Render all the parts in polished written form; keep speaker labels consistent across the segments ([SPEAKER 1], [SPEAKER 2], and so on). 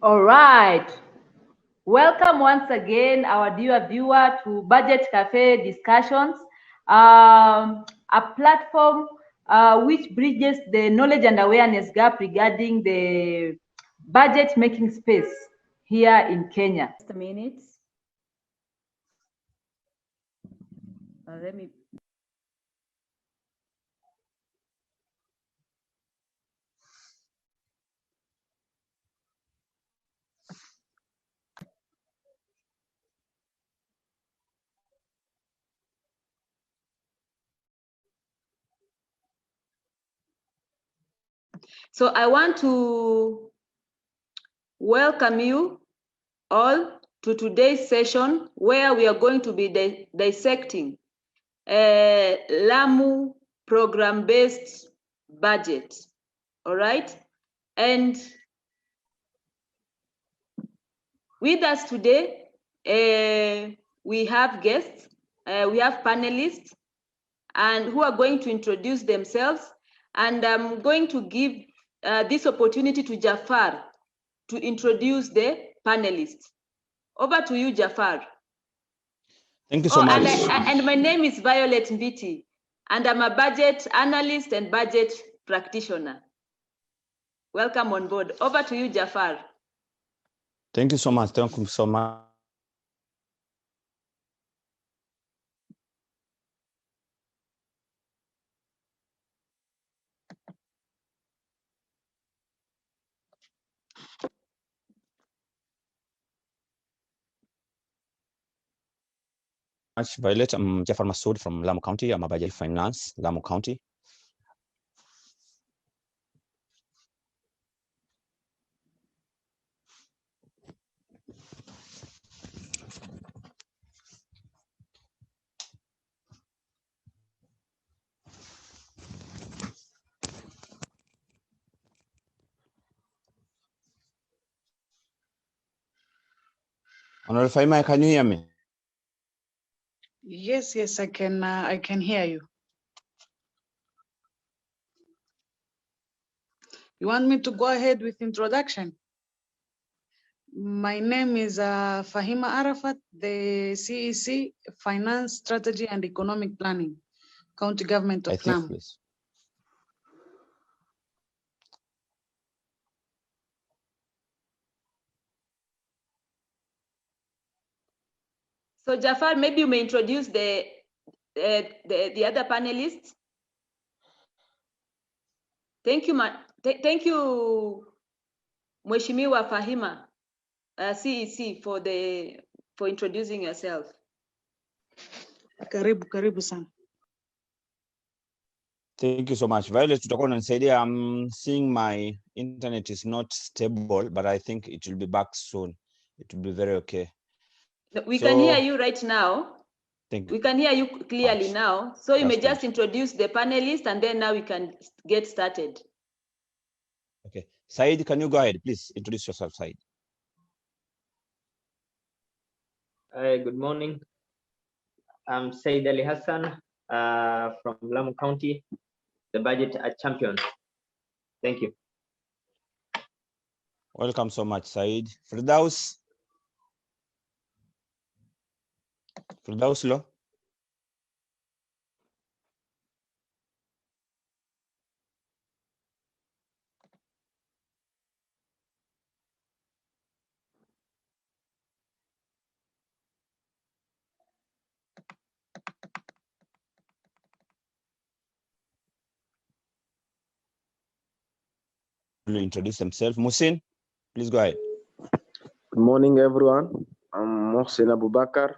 [SPEAKER 1] All right. Welcome once again, our dear viewer, to Budget Cafe Discussions, a platform which bridges the knowledge and awareness gap regarding the budget making space here in Kenya. Just a minute. Let me. So I want to welcome you all to today's session where we are going to be dissecting Lamu program-based budget. All right. And with us today, we have guests, we have panelists, and who are going to introduce themselves. And I'm going to give this opportunity to Jafar to introduce the panelists. Over to you, Jafar.
[SPEAKER 2] Thank you so much.
[SPEAKER 1] And my name is Violet Mbiti, and I'm a budget analyst and budget practitioner. Welcome on board. Over to you, Jafar.
[SPEAKER 2] Thank you so much. Thank you so much. Violet, I'm Jafar Masood from Lamu County. I'm a budget finance, Lamu County. Honorable Faima, can you hear me?
[SPEAKER 3] Yes, I can hear you. You want me to go ahead with introduction? My name is Fahima Arafat, the CEC Finance Strategy and Economic Planning, County Government of Lamu.
[SPEAKER 2] Please.
[SPEAKER 1] So Jafar, maybe you may introduce the other panelists. Thank you, thank you, Mheshimiwa Fahima, CEC, for introducing yourself.
[SPEAKER 3] Karibu sana.
[SPEAKER 2] Thank you so much. Violet, I'm seeing my internet is not stable, but I think it will be back soon. It will be very okay.
[SPEAKER 1] We can hear you right now.
[SPEAKER 2] Thank you.
[SPEAKER 1] We can hear you clearly now. So you may
[SPEAKER 2] That's
[SPEAKER 1] just
[SPEAKER 2] good.
[SPEAKER 1] introduce the panelists, and then now we can get started.
[SPEAKER 2] Okay. Said, can you go ahead? Please introduce yourself, Said.
[SPEAKER 4] Hi, good morning. I'm Said Ali Hassan from Lamu County, the budget champion. Thank you.
[SPEAKER 2] Welcome so much, Said. Firdaus Lo. Will introduce themselves. Musin, please go ahead.
[SPEAKER 5] Good morning, everyone. I'm Mohsin Abubakar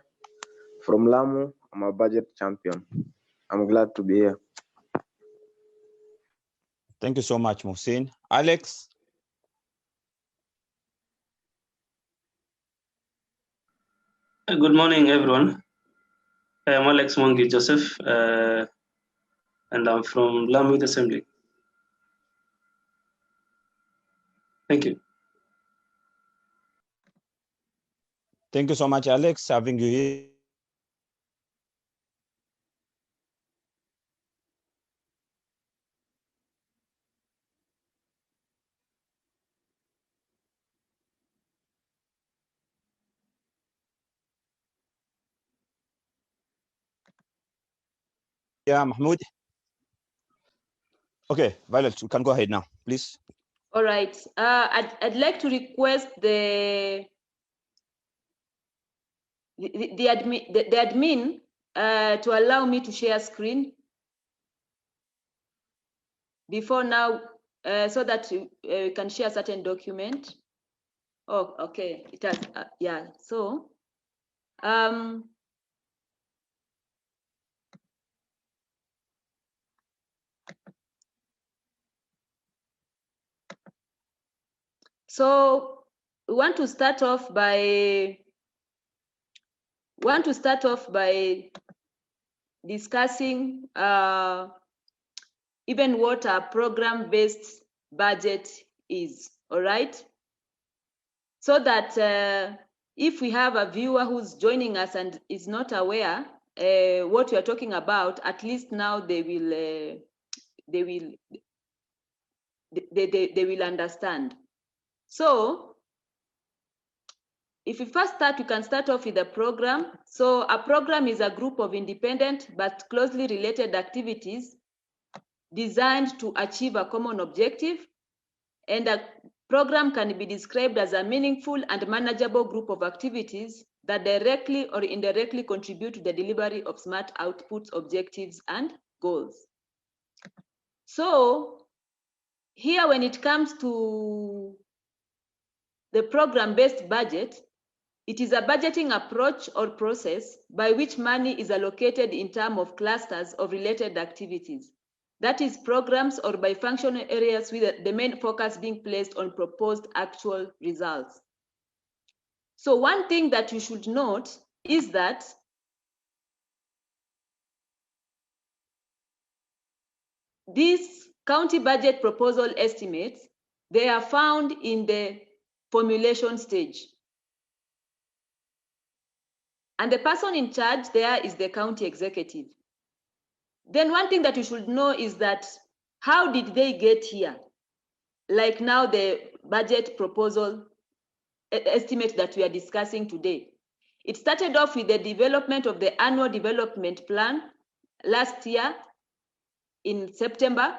[SPEAKER 5] from Lamu. I'm a budget champion. I'm glad to be here.
[SPEAKER 2] Thank you so much, Musin. Alex.
[SPEAKER 6] Good morning, everyone. I'm Alex Mwangi Joseph, and I'm from Lamu Youth Assembly. Thank you.
[SPEAKER 2] Thank you so much, Alex, having you here. Yeah, Mahmoud. Okay, Violet, you can go ahead now, please.
[SPEAKER 1] All right. I'd like to request the admin to allow me to share screen before now, so that we can share certain document. Oh, okay. It has. Yeah. So. So we want to start off by discussing even what a program-based budget is. All right. So that if we have a viewer who's joining us and is not aware what we are talking about, at least now they will understand. So if we first start, we can start off with a program. So a program is a group of independent but closely related activities designed to achieve a common objective. And a program can be described as a meaningful and manageable group of activities that directly or indirectly contribute to the delivery of smart outputs, objectives, and goals. So here, when it comes to the program-based budget, it is a budgeting approach or process by which money is allocated in terms of clusters of related activities. That is, programs or by functional areas with the main focus being placed on proposed actual results. So one thing that you should note is that these county budget proposal estimates, they are found in the formulation stage. And the person in charge there is the county executive. Then one thing that you should know is that how did they get here? Like now the budget proposal estimate that we are discussing today. It started off with the development of the annual development plan last year in September,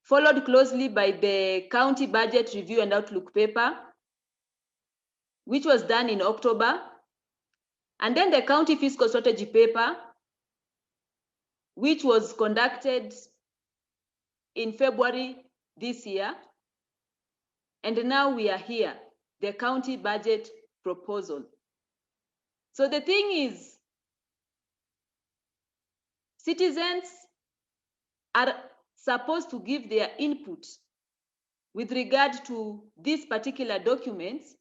[SPEAKER 1] followed closely by the county budget review and outlook paper, which was done in October, and then the county fiscal strategy paper, which was conducted in February this year. And now we are here, the county budget proposal. So the thing is, citizens are supposed to give their input with regard to these particular documents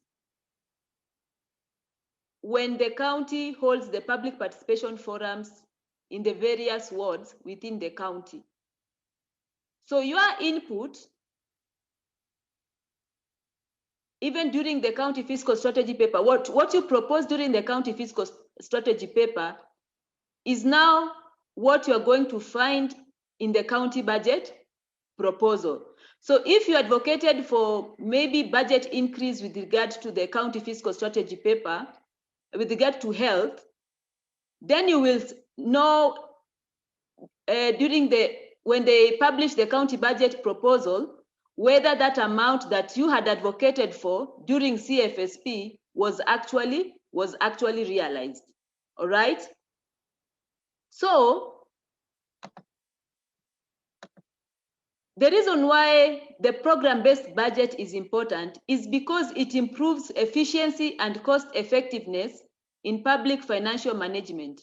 [SPEAKER 1] when the county holds the public participation forums in the various wards within the county. So your input, even during the county fiscal strategy paper, what you propose during the county fiscal strategy paper is now what you're going to find in the county budget proposal. So if you advocated for maybe budget increase with regard to the county fiscal strategy paper, with regard to health, then you will know when they publish the county budget proposal, whether that amount that you had advocated for during CFSP was actually realized. All right. So the reason why the program-based budget is important is because it improves efficiency and cost effectiveness in public financial management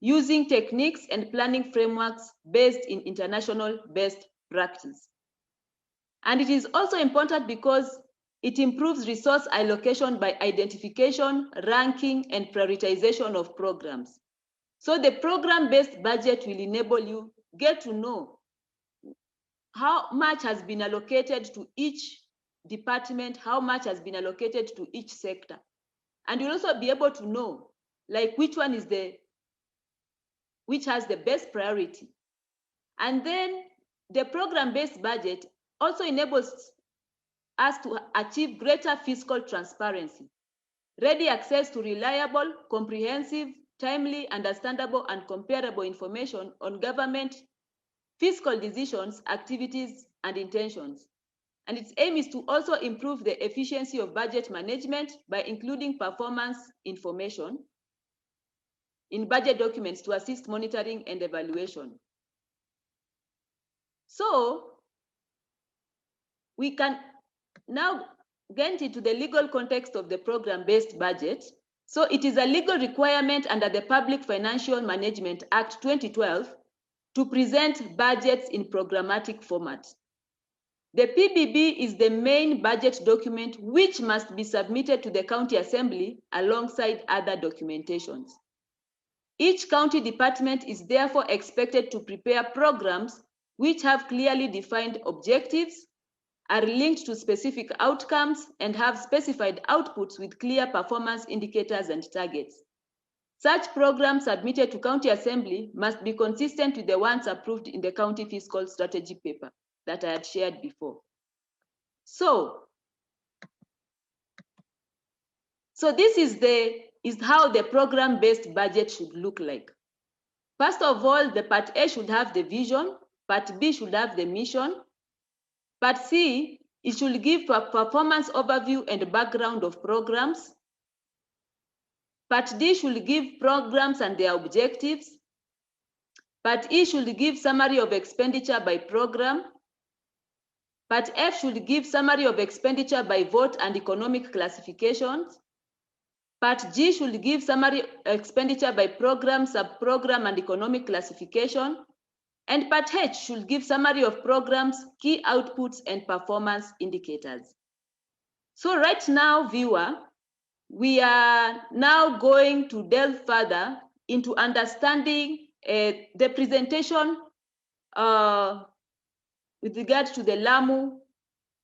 [SPEAKER 1] using techniques and planning frameworks based in international best practice. And it is also important because it improves resource allocation by identification, ranking, and prioritization of programs. So the program-based budget will enable you get to know how much has been allocated to each department, how much has been allocated to each sector. And you'll also be able to know like which has the best priority. And then the program-based budget also enables us to achieve greater fiscal transparency, ready access to reliable, comprehensive, timely, understandable, and comparable information on government fiscal decisions, activities, and intentions. And its aim is to also improve the efficiency of budget management by including performance information in budget documents to assist monitoring and evaluation. So we can now get into the legal context of the program-based budget. So it is a legal requirement under the Public Financial Management Act 2012 to present budgets in programmatic format. The PBB is the main budget document which must be submitted to the county assembly alongside other documentations. Each county department is therefore expected to prepare programs which have clearly defined objectives, are linked to specific outcomes, and have specified outputs with clear performance indicators and targets. Such programs submitted to county assembly must be consistent with the ones approved in the county fiscal strategy paper that I had shared before. So this is how the program-based budget should look like. First of all, the part A should have the vision, part B should have the mission, part C, it should give a performance overview and background of programs. Part D should give programs and their objectives. Part E should give summary of expenditure by program. Part F should give summary of expenditure by vote and economic classifications. Part G should give summary expenditure by program, sub-program, and economic classification. And Part H should give summary of programs, key outputs, and performance indicators. So right now, viewer, we are now going to delve further into understanding the presentation with regard to the Lamu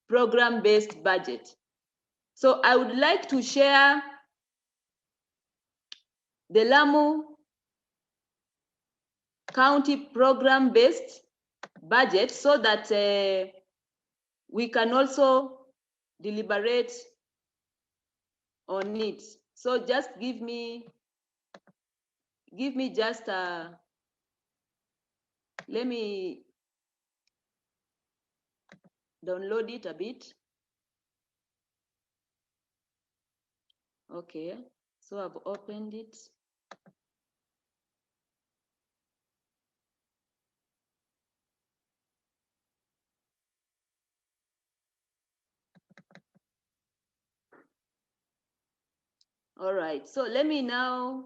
[SPEAKER 1] program-based budget. So I would like to share the Lamu County program-based budget so that we can also deliberate on it. So just give me just let me download it a bit. Okay, so I've opened it. All right, so let me now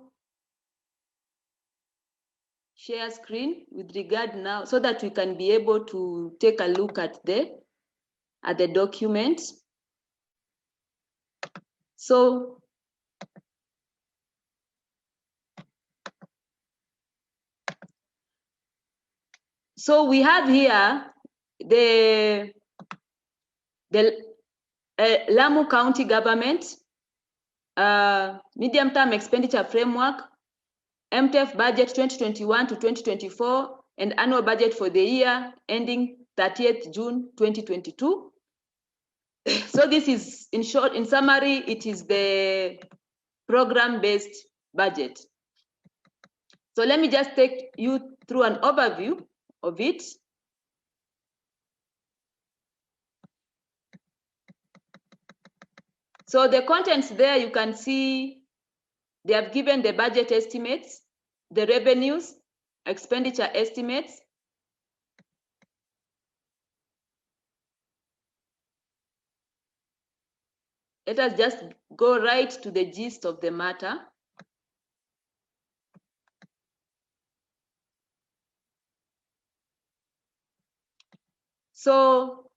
[SPEAKER 1] share screen with regard now so that we can be able to take a look at the document. So we have here the Lamu County government medium-term expenditure framework, MTF budget 2021 to 2024, and annual budget for the year ending 30th June 2022. So this is, in short, in summary, it is the program-based budget. So let me just take you through an overview of it. So the contents there, you can see they have given the budget estimates, the revenues, expenditure estimates. Let us just go right to the gist of the matter. So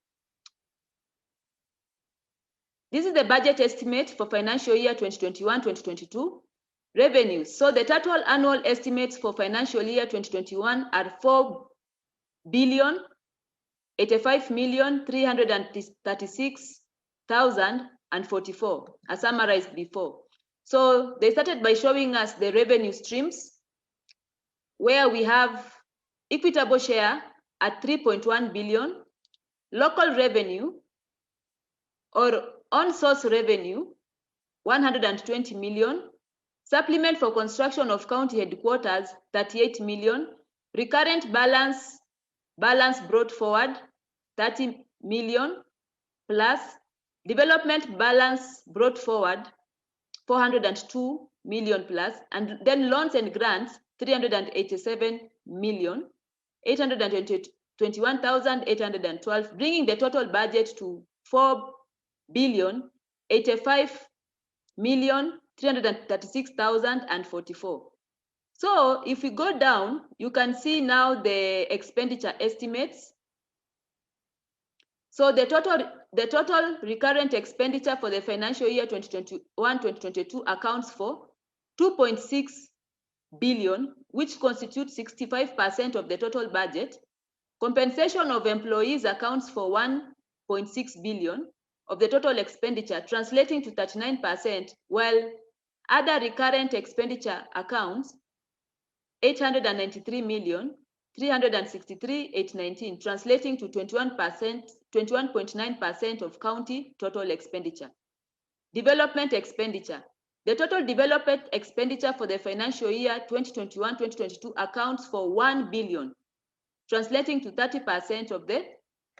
[SPEAKER 1] this is the budget estimate for financial year 2021-2022. Revenues. So the total annual estimates for financial year 2021 are 4,085,336,044, as summarized before. So they started by showing us the revenue streams, where we have equitable share at 3.1 billion, local revenue or on-source revenue, 120 million, Supplement for construction of county headquarters, 38 million. Recurrent balance brought forward, 30 million plus. Development balance brought forward, 402 million plus. And then loans and grants, 387 million, 821,812, bringing the total budget to 4,085,336,044. So if we go down, you can see now the expenditure estimates. So the total recurrent expenditure for the financial year 2021-2022 accounts for 2.6 billion, which constitutes 65% of the total budget. Compensation of employees accounts for 1.6 billion of the total expenditure, translating to 39%, while other recurrent expenditure accounts 893 million, 363,819, translating to 21.9% of county total expenditure. Development expenditure. The total development expenditure for the financial year 2021-2022 accounts for 1 billion, translating to 30% of the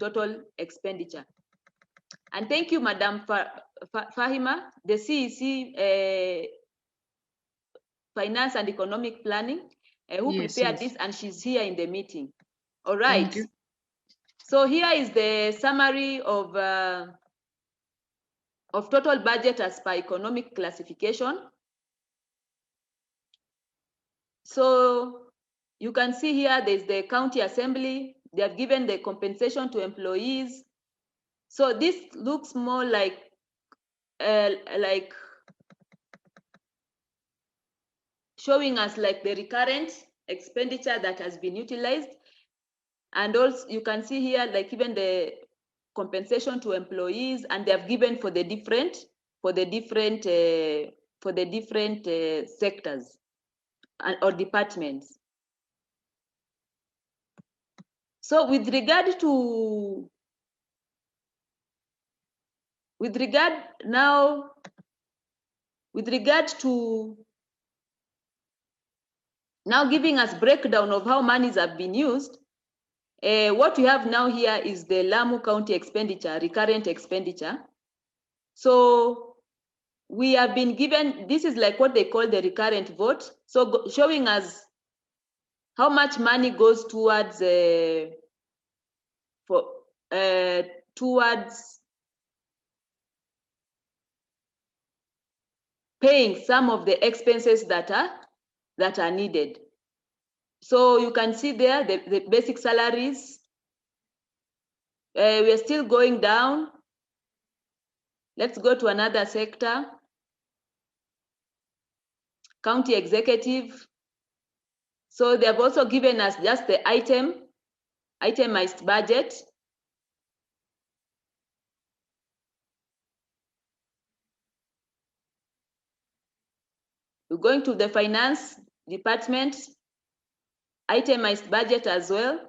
[SPEAKER 1] total expenditure. And thank you, Madam Fahima, the CEC Finance and Economic Planning, who prepared this, and she's here in the meeting. All right.
[SPEAKER 3] Thank you.
[SPEAKER 1] So here is the summary of total budget as per economic classification. So you can see here there's the county assembly. They have given the compensation to employees. So this looks more like showing us like the recurrent expenditure that has been utilized. And also you can see here like even the compensation to employees, and they have given for the different sectors or departments. So with regard to now giving us breakdown of how monies have been used, what we have now here is the Lamu County expenditure, recurrent expenditure. So we have been given, this is like what they call the recurrent vote. So showing us how much money goes towards paying some of the expenses that are needed. So you can see there the basic salaries. We are still going down. Let's go to another sector. County executive. So they have also given us just the itemized budget. We're going to the finance department, itemized budget as well.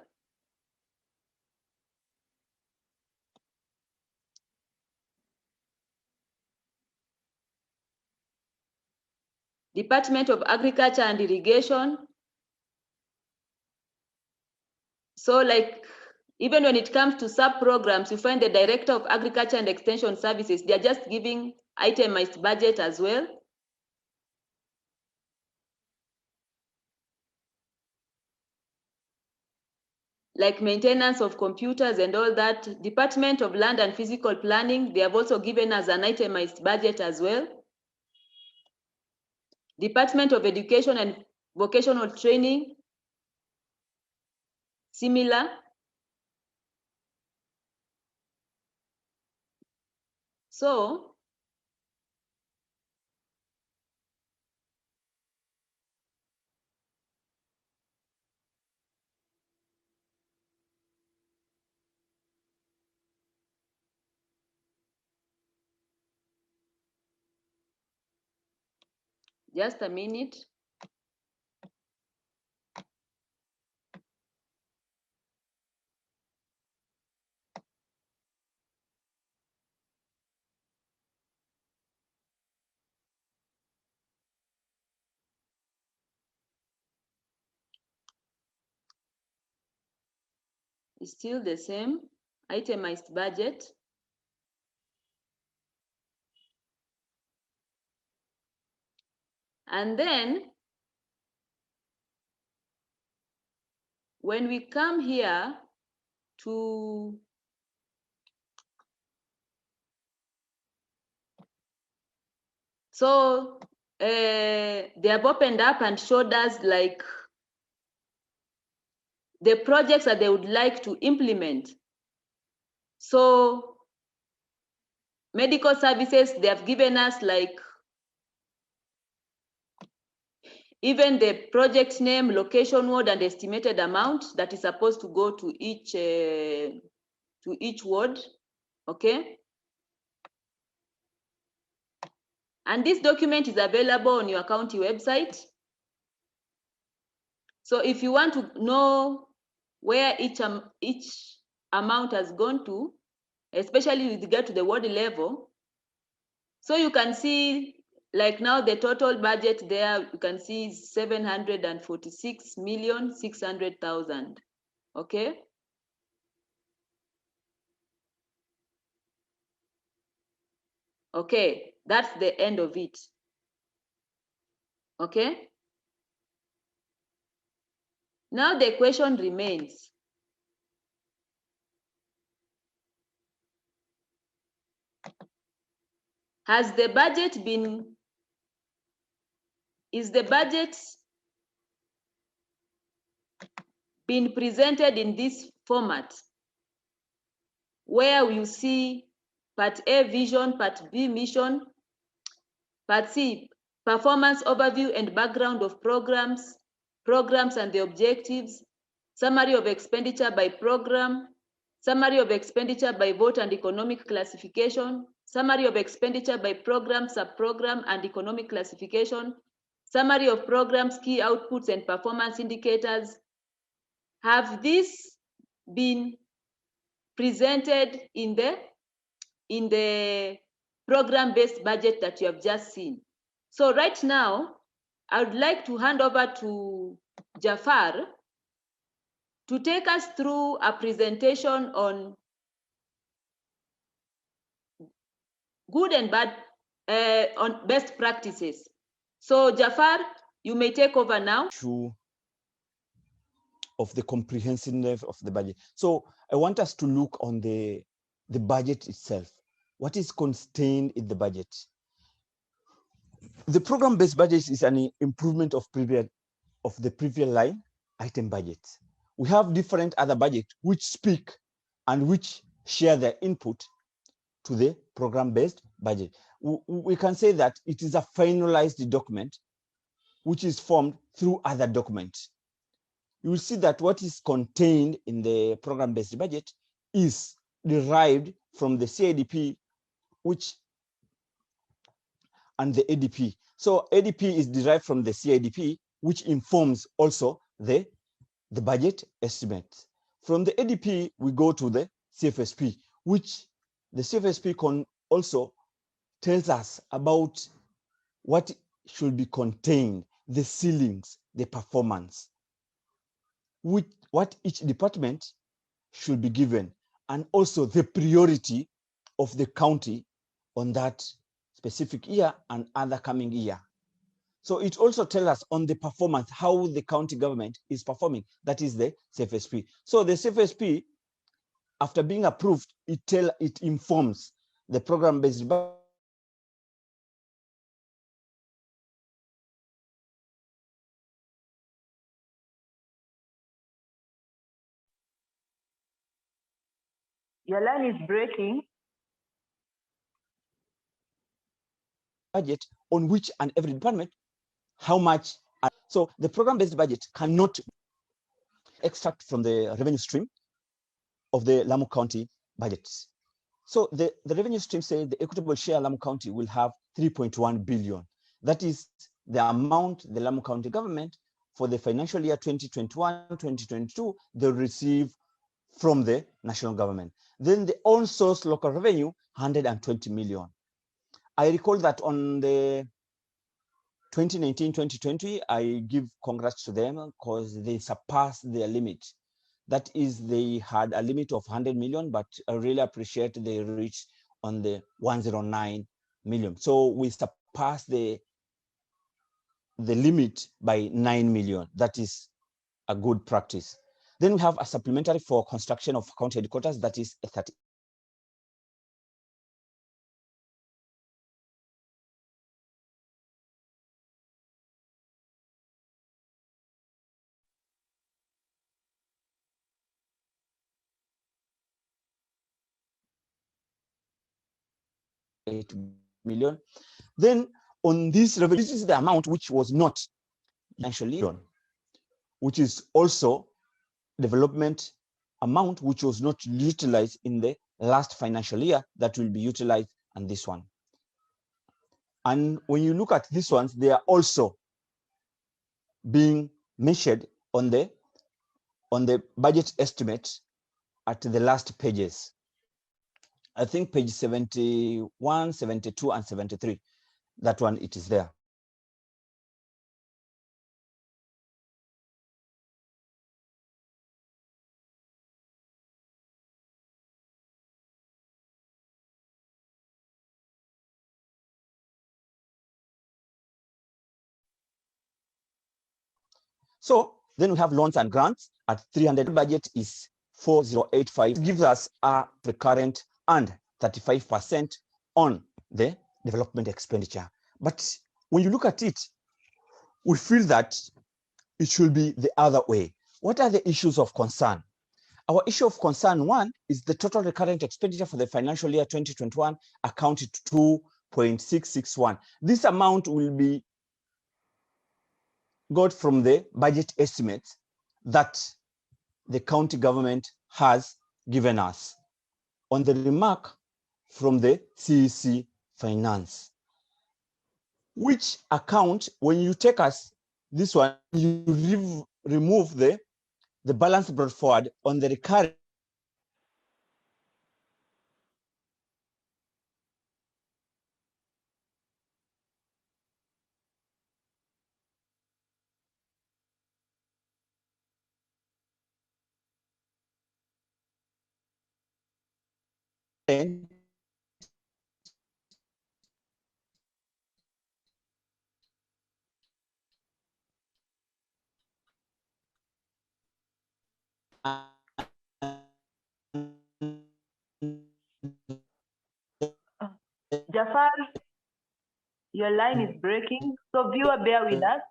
[SPEAKER 1] Department of Agriculture and Irrigation. So like, even when it comes to sub-programs, you find the Director of Agriculture and Extension Services, they're just giving itemized budget as well. Like maintenance of computers and all that. Department of Land and Physical Planning, they have also given us an itemized budget as well. Department of Education and Vocational Training, similar. So just a minute. is still the same, itemized budget. And then when we come here to they have opened up and showed us like the projects that they would like to implement. So medical services, they have given us like even the project name, location, ward, and estimated amount that is supposed to go to each ward, okay? And this document is available on your county website. So if you want to know where each amount has gone to, especially with regard to the ward level, so you can see like now the total budget there, you can see 746,600,000, okay? Okay, that's the end of it, okay? Now the question remains. Is the budget been presented in this format, where you see Part A, vision, Part B, mission, Part C, performance overview and background of programs and the objectives, summary of expenditure by program, summary of expenditure by vote and economic classification, summary of expenditure by program, sub-program, and economic classification, summary of programs, key outputs, and performance indicators. Have these been presented in the program-based budget that you have just seen? So right now, I would like to hand over to Jafar to take us through a presentation on good and bad, on best practices. So Jafar, you may take over now.
[SPEAKER 2] Of the comprehensiveness of the budget. So I want us to look on the budget itself. What is contained in the budget? The program-based budget is an improvement of the previous line item budget. We have different other budgets which speak and which share their input to the program-based budget. We can say that it is a finalized document which is formed through other documents. You will see that what is contained in the program-based budget is derived from the CIDP and the ADP. So ADP is derived from the CIDP, which informs also the budget estimate. From the ADP, we go to the CFSP, which the CFSP also tells us about what should be contained, the ceilings, the performance, what each department should be given, and also the priority of the county on that specific year and other coming year. So it also tells us on the performance, how the county government is performing. That is the CFSP. So the CFSP, after being approved, it informs the program-based budget.
[SPEAKER 1] Your line is breaking.
[SPEAKER 2] Budget on which and every department, how much. So the program-based budget cannot extract from the revenue stream of the Lamu County budgets. So the revenue stream says the equitable share Lamu County will have 3.1 billion. That is the amount the Lamu County government for the financial year 2021-2022 they'll receive from the national government. Then the own source local revenue, 120 million. I recall that on the 2019-2020, I give congrats to them because they surpassed their limit. That is, they had a limit of 100 million, but I really appreciate they reached on the 109 million. So we surpassed the limit by 9 million. That is a good practice. Then we have a supplementary for construction of county headquarters, that is a 8 million. Then on this revenue, this is the amount which was not financially done, which is also development amount which was not utilized in the last financial year that will be utilized on this one. And when you look at these ones, they are also being measured on the budget estimate at the last pages. I think page 71, 72, and 73. That one, it is there. So then we have loans and grants at 300. Budget is 4085. It gives us a recurrent and 35% on the development expenditure. But when you look at it, we feel that it should be the other way. What are the issues of concern? Our issue of concern, one, is the total recurrent expenditure for the financial year 2021 accounted to 2.661. This amount will be got from the budget estimates that the county government has given us on the remark from the CEC-Finance, which account, when you take us this one, you remove the balance brought forward on the recurrent
[SPEAKER 1] Jafar, your line is breaking, so viewer, bear with us.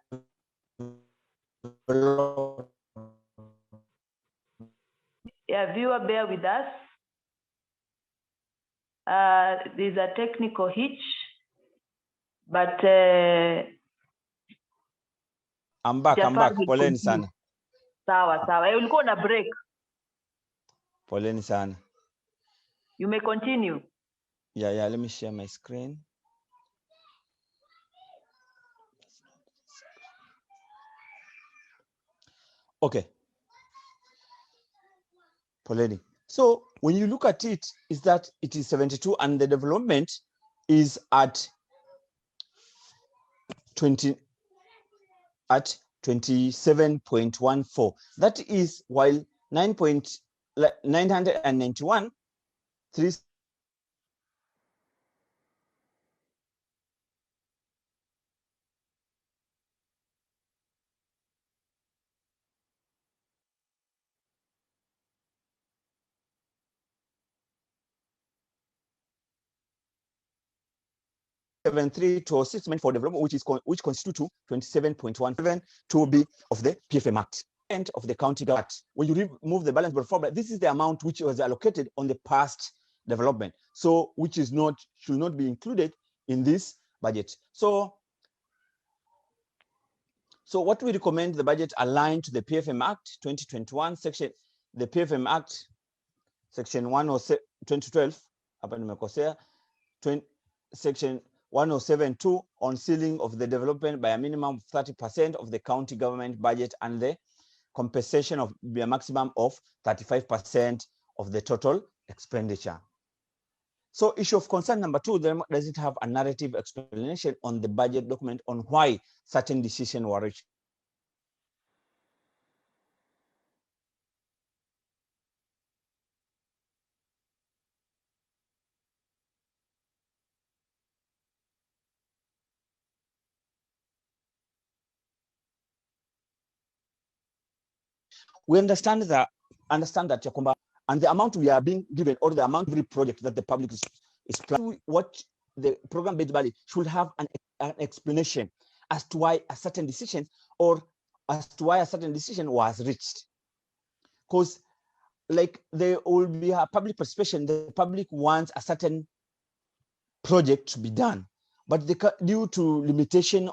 [SPEAKER 1] Yeah, viewer, bear with us. There's a technical hitch, but
[SPEAKER 2] I'm back. Poleni sana.
[SPEAKER 1] Sawa. Ulikuwa na break.
[SPEAKER 2] Poleni sana.
[SPEAKER 1] You may continue.
[SPEAKER 2] Yeah, let me share my screen. Okay. Poleni. So when you look at it, is that it is 72 and the development is at 27.14. That is, while 991 3 73 to 6 for development, which constitute to 27.17 to be of the PFM Act and of the county government. When you remove the balance brought forward, this is the amount which was allocated on the past development, so which is should not be included in this budget. So what we recommend, the budget aligned to the PFM Act 2021 section, the PFM Act section 107 2012 hapa nimekosea, section 107.2 on ceiling of the development by a minimum of 30% of the county government budget and the compensation of a maximum of 35% of the total expenditure. So issue of concern number 2, does it have a narrative explanation on the budget document on why certain decisions were reached? We understand that Yakumba, and the amount we are being given, or the amount of every project that the public is planning, what the program-based budget should have an explanation as to why a certain decision, or as to why a certain decision was reached. Because like there will be a public participation, the public wants a certain project to be done, but due to limitation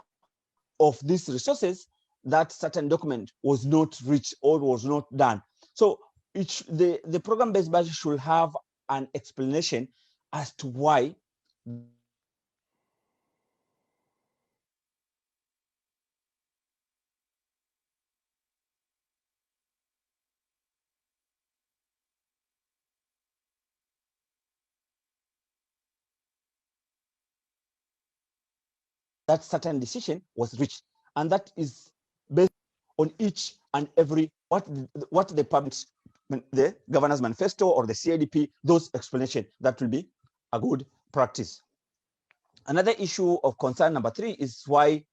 [SPEAKER 2] of these resources, that certain document was not reached or was not done. So the program-based budget should have an explanation as to why that certain decision was reached, and that is based on each and every what the public, the governor's manifesto or the CIDP, those explanation. That will be a good practice. Another issue of concern, number 3, is why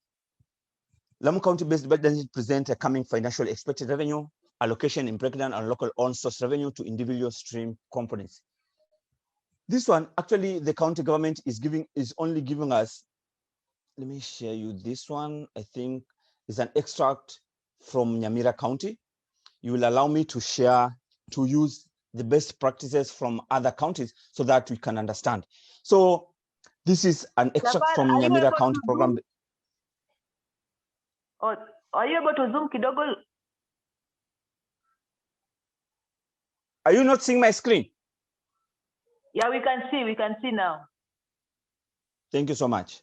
[SPEAKER 2] Lamu County-based budget doesn't present a coming financial expected revenue allocation in breakdown and local on-source revenue to individual stream components. This one, actually, the county government is only giving us. Let me share you this one. I think is an extract from Nyamira County. You will allow me to use the best practices from other counties so that we can understand. So this is an extract from Nyamira County program.
[SPEAKER 7] Oh, are you able to zoom kidogo?
[SPEAKER 2] Are you not seeing my screen?
[SPEAKER 7] Yeah, we can see now.
[SPEAKER 2] Thank you so much.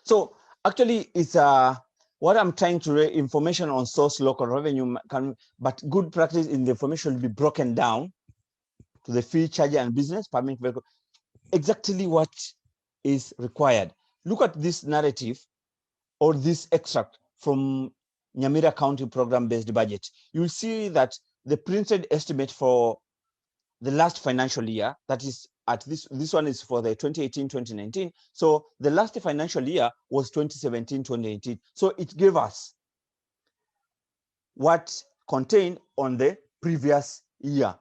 [SPEAKER 2] So actually, it's what I'm trying to read, information on source local revenue, but good practice in the information will be broken down to the fee, charge, and business permit vehicle. Exactly what is required. Look at this narrative or this extract from Nyamira County program-based budget. You'll see that the printed estimate for the last financial year, that is at this one is for the 2018-2019. So the last financial year was 2017-2018. So it gave us what contained on the previous year.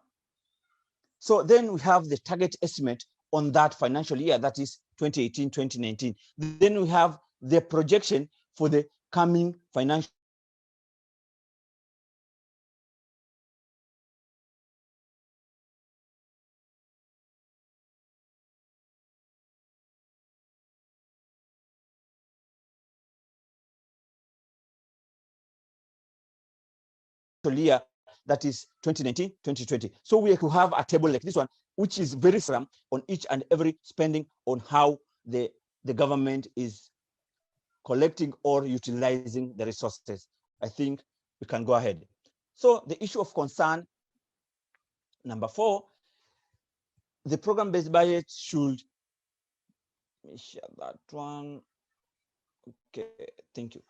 [SPEAKER 2] So then we have the target estimate on that financial year, that is 2018-2019. Then we have the projection for the coming financial year, that is 2019-2020. So we could have a table like this one, which is very firm on each and every spending on how the government is collecting or utilizing the resources. I think we can go ahead. So the issue of concern, number 4, the program-based budget should, let me share that one. Okay, thank you.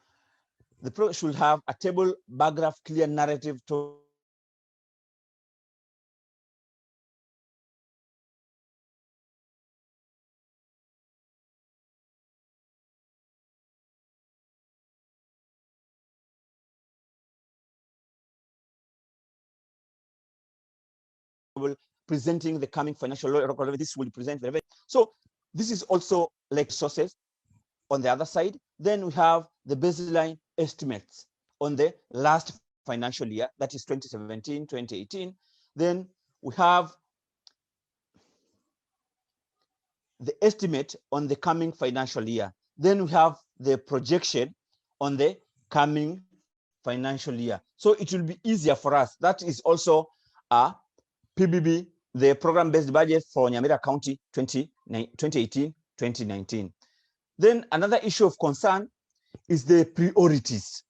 [SPEAKER 2] The program should have a table, bar graph, clear narrative to presenting the coming financial revenue. This will present the revenue. So this is also like sources on the other side. Then we have the baseline estimates on the last financial year, that is 2017-2018. Then we have the estimate on the coming financial year. Then we have the projection on the coming financial year. So it will be easier for us. That is also a PBB, the program-based budget for Nyamira County 2018-2019. Then another issue of concern is the priorities.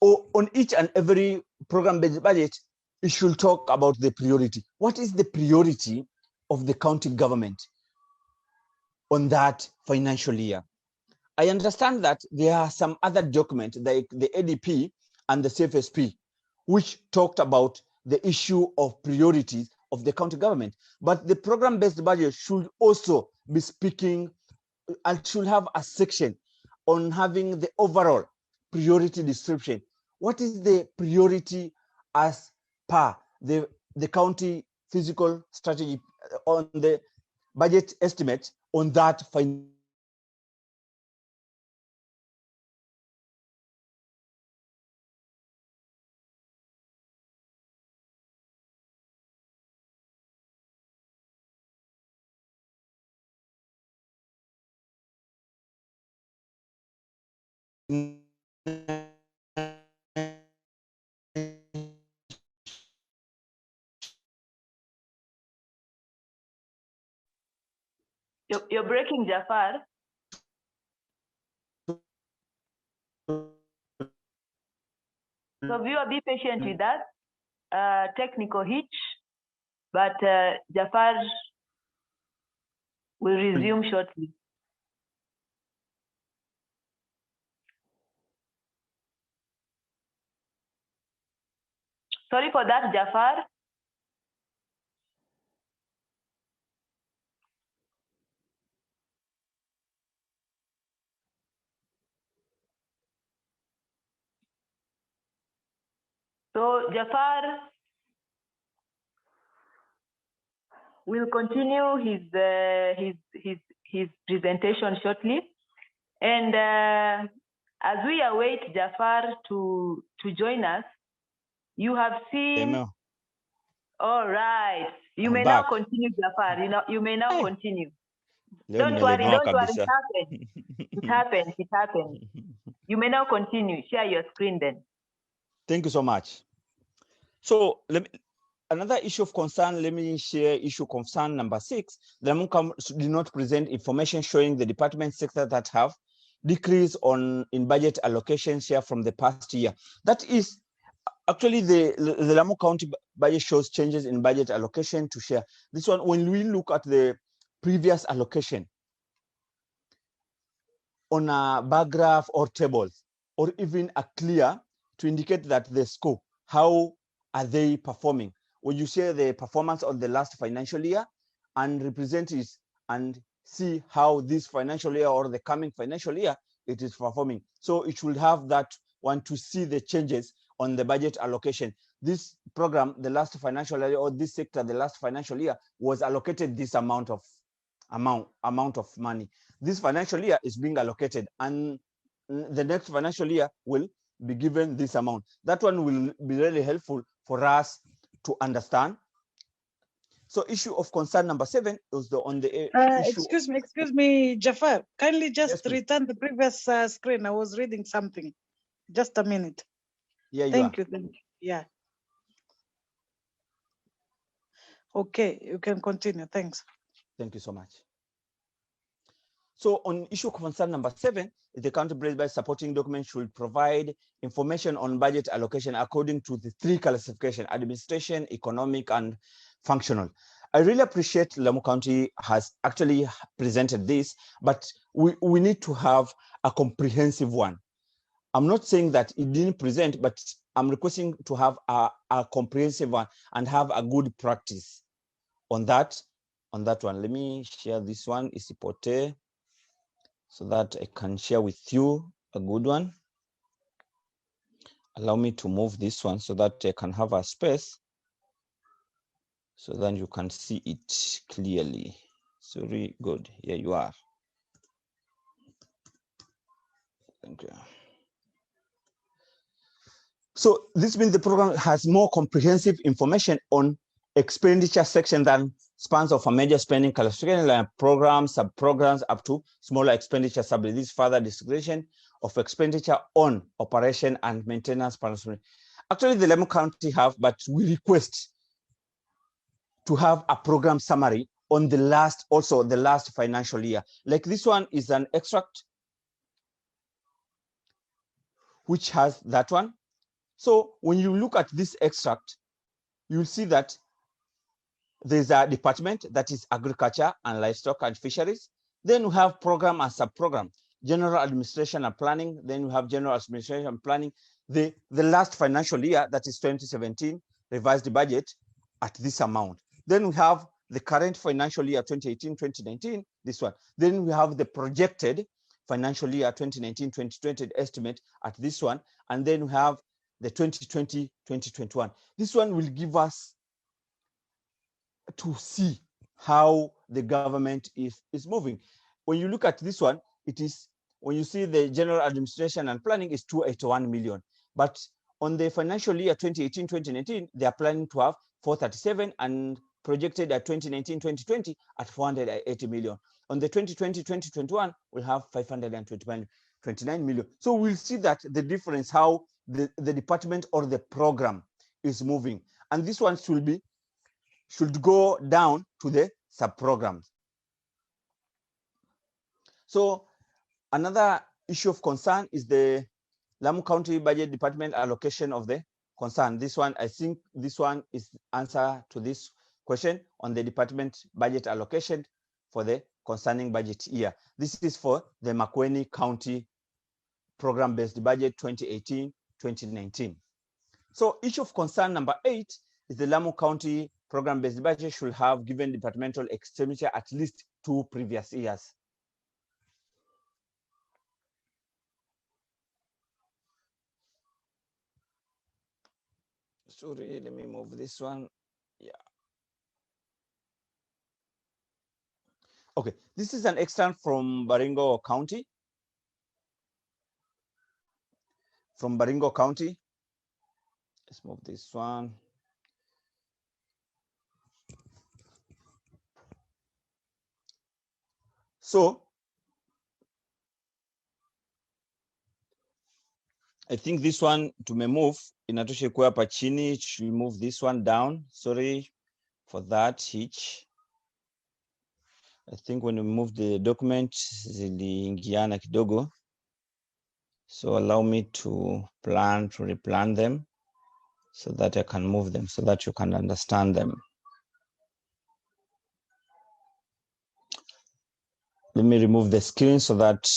[SPEAKER 2] On each and every program-based budget, it should talk about the priority. What is the priority of the county government on that financial year? I understand that there are some other documents like the ADP and the CFSP, which talked about the issue of priorities of the county government. But the program-based budget should also be speaking and should have a section on having the overall priority description what is the priority as per the county physical strategy on the budget estimate on that financial
[SPEAKER 7] You're breaking, Jafar. So viewer, be patient with us. Technical hitch, but Jafar will resume shortly. Sorry for that, Jafar. So Jafar will continue his presentation shortly, and as we await Jafar to join us, you have seen.
[SPEAKER 2] Amen.
[SPEAKER 7] All right, you
[SPEAKER 2] I'm
[SPEAKER 7] may
[SPEAKER 2] back.
[SPEAKER 7] now continue, Jafar. You may now
[SPEAKER 2] Hey.
[SPEAKER 7] continue.
[SPEAKER 2] Leo
[SPEAKER 7] Don't worry,
[SPEAKER 2] nimelemewa
[SPEAKER 7] don't worry. It
[SPEAKER 2] kabisa.
[SPEAKER 7] happened. It happened. It happened. You may now continue. Share your screen then.
[SPEAKER 2] Thank you so much. So another issue of concern, let me share issue concern number 6. The Lamu County did not present information showing the department sector that have decrease in budget allocation share from the past year. That is actually the Lamu County budget shows changes in budget allocation to share. This one, when we look at the previous allocation on a bar graph or tables, or even a clear to indicate that the scope, how are they performing? When you share the performance of the last financial year and represent it and see how this financial year or the coming financial year it is performing. So it should have that one to see the changes on the budget allocation. This program, the last financial year, or this sector, the last financial year was allocated this amount of money. This financial year is being allocated, and the next financial year will be given this amount. That one will be really helpful for us to understand. So issue of concern number 7 is on the issue.
[SPEAKER 3] Excuse me, Jafar. Kindly just
[SPEAKER 2] Yes,
[SPEAKER 3] return the previous screen. I was reading something. Just a minute.
[SPEAKER 2] Yeah,
[SPEAKER 3] Thank you. Yeah. Okay, you can continue. Thanks.
[SPEAKER 2] Thank you so much. So on issue concern number 7, the county-based budget supporting document should provide information on budget allocation according to the 3 classifications: administration, economic, and functional. I really appreciate Lamu County has actually presented this, but we need to have a comprehensive one. I'm not saying that it didn't present, but I'm requesting to have a comprehensive one and have a good practice on that one. Let me share this one, Isipote, so that I can share with you a good one. Allow me to move this one so that I can have a space, so then you can see it clearly. Sorry, good, here you are. Thank you. So this means the program has more comprehensive information on expenditure section than spans of a major spending classification, like programs, sub-programs, up to smaller expenditure subject. This further description of expenditure on operation and maintenance. Actually, the Lamu County have, but we request to have a program summary on the last financial year. Like this one is an extract which has that one. So when you look at this extract, you'll see that there's a department that is agriculture and livestock and fisheries. Then we have program and sub-program, general administration and planning. Then we have general administration and planning. The last financial year, that is 2017, revised budget at this amount. Then we have the current financial year, 2018-2019, this one. Then we have the projected financial year 2019-2020 estimate at this one. And then we have the 2020-2021. This one will give us to see how the government is moving. When you look at this one, it is, when you see the general administration and planning is 281 million. But on the financial year 2018-2019, they are planning to have 437 and projected at 2019-2020 at 480 million. On the 2020-2021, we'll have 529 million. So we'll see that the difference, how the department or the program is moving. And this one should go down to the sub-programs. So another issue of concern is the Lamu County Budget Department allocation of the concern. This one, I think this one is answer to this question on the department budget allocation for the concerning budget year. This is for the Makueni County program-based budget 2018-2019. So issue of concern number 8 is the Lamu County program-based budget should have given departmental expenditure at least 2 previous years. Sorry, let me move this one. Yeah. Okay, this is an extract from Baringo County. From Baringo County. Let's move this one. So I think this one to move inatosha kuwa hapa chini, it should move this one down. Sorry for that hitch. I think when we move the document ziliingiana kidogo. So allow me to replan them so that I can move them so that you can understand them. Let me remove the screen so that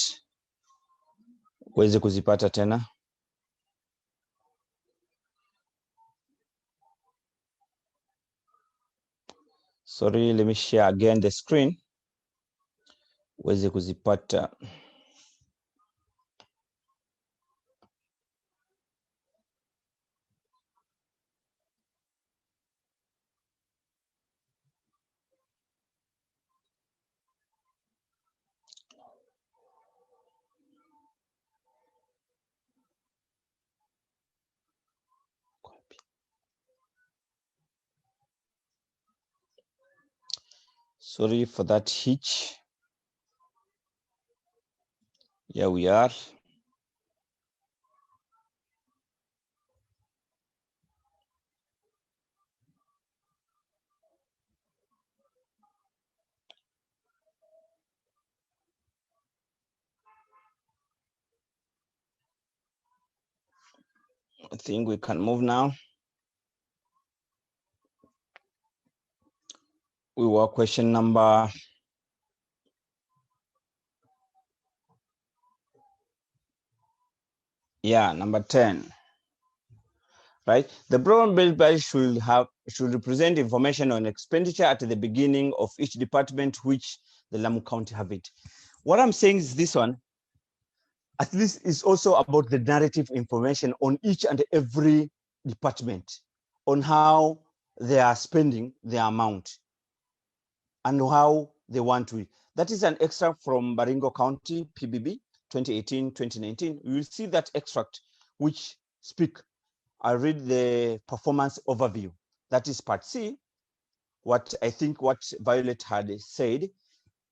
[SPEAKER 2] uweze kuzipata tena. Sorry, let me share again the screen. Uweze kuzipata. Sorry for that hitch. Here we are. I think we can move now. We were question number number 10. Right? The program-based budget should represent information on expenditure at the beginning of each department which the Lamu County have it. What I'm saying is this one, at least is also about the narrative information on each and every department, on how they are spending their amount and how they want to. That is an extract from Baringo County PBB 2018-2019. You will see that extract which I read the performance overview. That is part C, what Violet had said.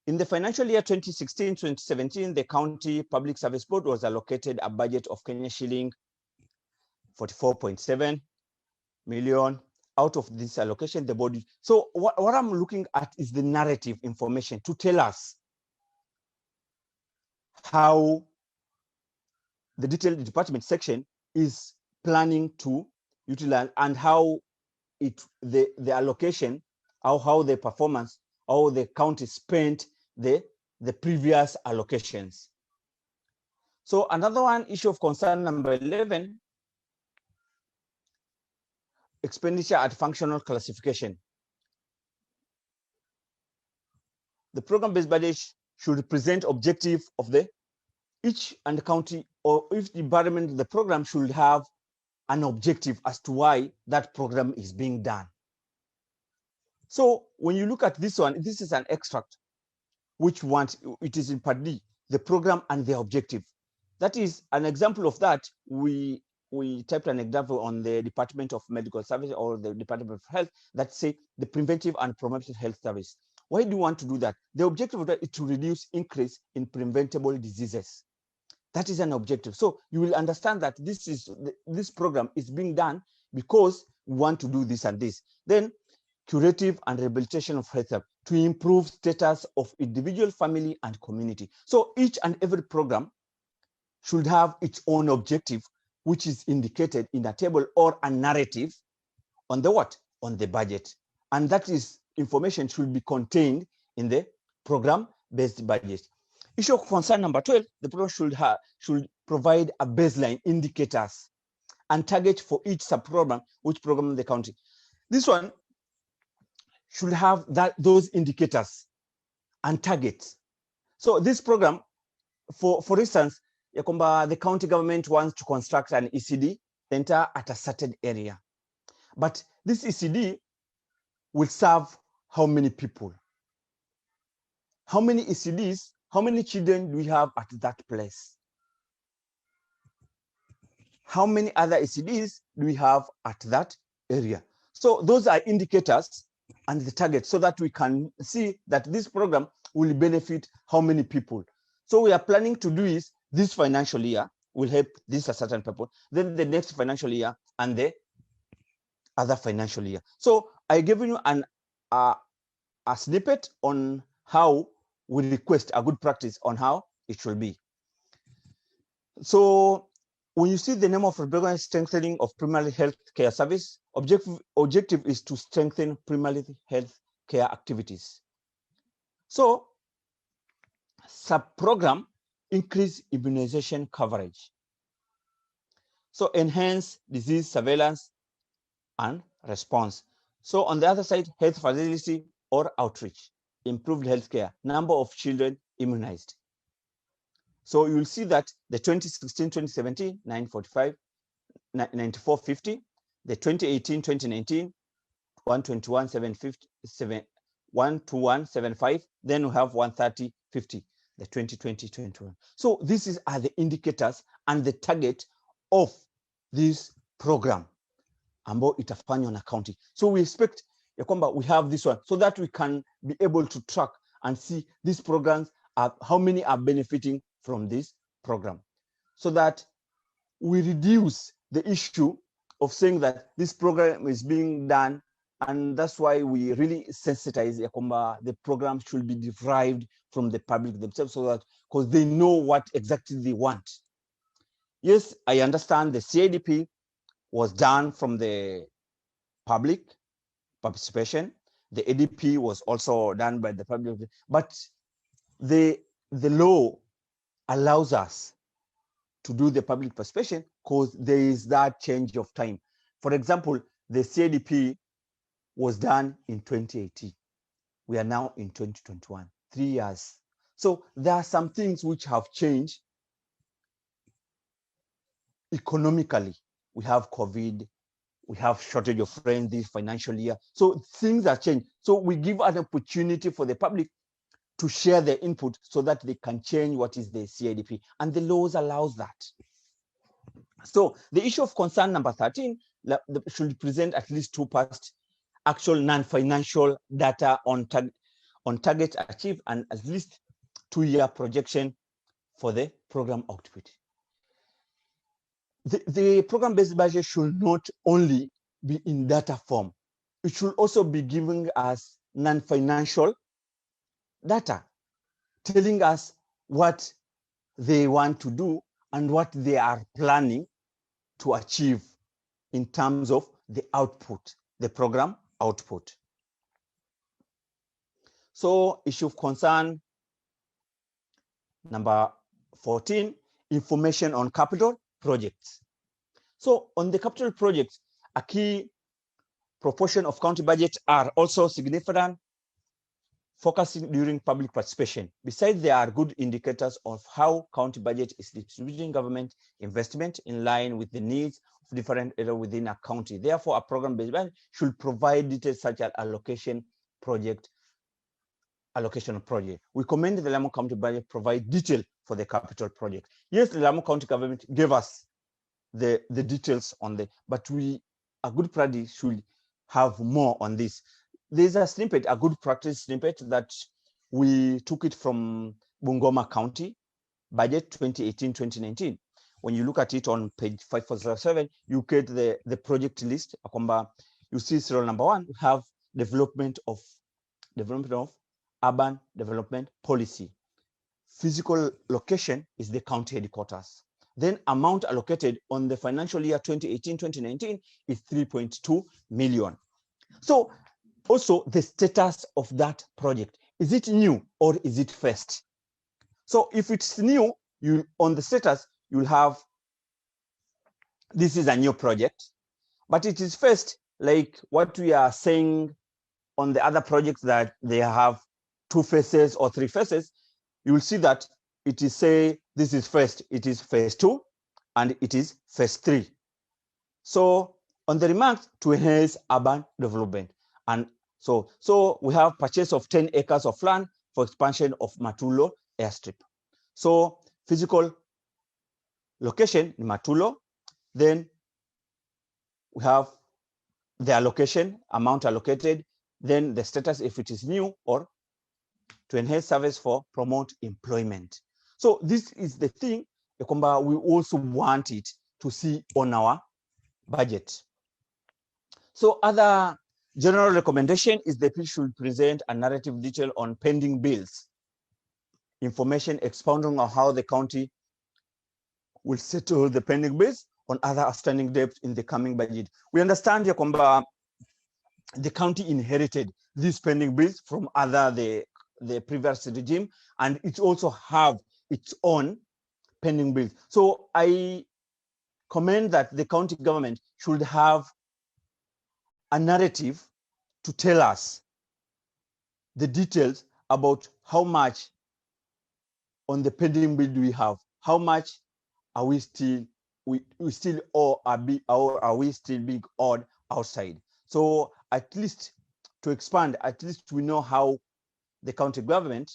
[SPEAKER 2] In the financial year 2016-2017, the County Public Service Board was allocated a budget of Kenya shilling 44.7 million. Out of this allocation, the body. So what I'm looking at is the narrative information to tell us how the detailed department section is planning to utilize and how the allocation, how the performance, how the county spent the previous allocations. So another one, issue of concern number 11, expenditure at functional classification. The program-based budget should represent objective of each and county or each department. The program should have an objective as to why that program is being done. So when you look at this one, this is an extract which it is in part D, the program and the objective. That is an example of that. We typed an example on the Department of Medical Service or the Department of Health that say the preventive and promotive health service. Why do you want to do that? The objective of that is to reduce increase in preventable diseases. That is an objective. So you will understand that this program is being done because we want to do this and this. Then curative and rehabilitation of health to improve status of individual, family, and community. So each and every program should have its own objective, which is indicated in a table or a narrative on the what? On the budget. And that is information should be contained in the program-based budget. Issue of concern number 12, the program should provide a baseline indicators and target for each sub-program, which program in the county. This one should have those indicators and targets. So this program, for instance, the county government wants to construct an ECD center at a certain area. But this ECD will serve how many people? How many ECDs, how many children do we have at that place? How many other ECDs do we have at that area? So those are indicators and the target so that we can see that this program will benefit how many people. So we are planning to do is this financial year will help this a certain people, then the next financial year and the other financial year. So I gave you a snippet on how we request a good practice on how it should be. So when you see the name of the program, strengthening of primary health care service, objective is to strengthen primary health care activities. So sub-program, increase immunization coverage. So enhance disease surveillance and response. So on the other side, health facility or outreach, improved healthcare, number of children immunized. So you will see that the 2016-2017, 945, 9450, the 2018-2019, 121,775, then we have 130.50, the 2020-21. So these are the indicators and the target of this program. Ambao itafanywa na county. So we expect ya kwamba we have this one so that we can be able to track and see these programs, how many are benefiting from this program, so that we reduce the issue of saying that this program is being done, and that's why we really sensitize ya kwamba the program should be derived from the public themselves, so that because they know what exactly they want. Yes, I understand the CIDP was done from the public participation. The ADP was also done by the public, but the law allows us to do the public participation because there is that change of time. For example, the CIDP was done in 2018. We are now in 2021, 3 years. So there are some things which have changed economically. We have COVID, we have shortage of friends this financial year. So things are changed. So we give an opportunity for the public to share their input so that they can change what is the CIDP, and the laws allows that. So the issue of concern number 13 should present at least 2 past actual non-financial data on target achieved and at least 2-year projection for the program output. The program-based budget should not only be in data form, it should also be giving us non-financial data, telling us what they want to do and what they are planning to achieve in terms of the output, the program output. So issue of concern number 14, information on capital projects. So on the capital projects, a key proportion of county budget are also significant, focusing during public participation. Besides, there are good indicators of how county budget is distributing government investment in line with the needs different areas within a county. Therefore, a program-based budget should provide details such as allocation of project. We commend the Lamu County budget provide detail for the capital project. Yes, the Lamu County government gave us the details on the, but a good practice should have more on this. There's a snippet, a good practice snippet that we took it from Bungoma County budget 2018-2019. When you look at it on page 547, you get the project list. You see serial number 1, we have development of urban development policy. Physical location is the county headquarters. Then amount allocated on the financial year 2018-2019 is 3.2 million. So also the status of that project. Is it new or is it first? So if it's new, on the status, you'll have, this is a new project, but it is first, like what we are saying on the other projects that they have 2 phases or 3 phases, you will see that it is say this is first, it is phase 2, and it is phase 3. So on the remarks to enhance urban development. And so we have purchase of 10 acres of land for expansion of Matulo airstrip. So physical location in Matulo, then we have the allocation, amount allocated, then the status if it is new or to enhance service for promote employment. So this is the thing we also want it to see on our budget. So other general recommendation is that we should present a narrative detail on pending bills, information expounding on how the county will settle the pending bills on other outstanding debt in the coming budget. We understand the county inherited these pending bills from the previous regime, and it also have its own pending bills. So I commend that the county government should have a narrative to tell us the details about how much on the pending bill do we have, how much are we still owe, or are we still being owed outside. So at least to expand, at least we know how the county government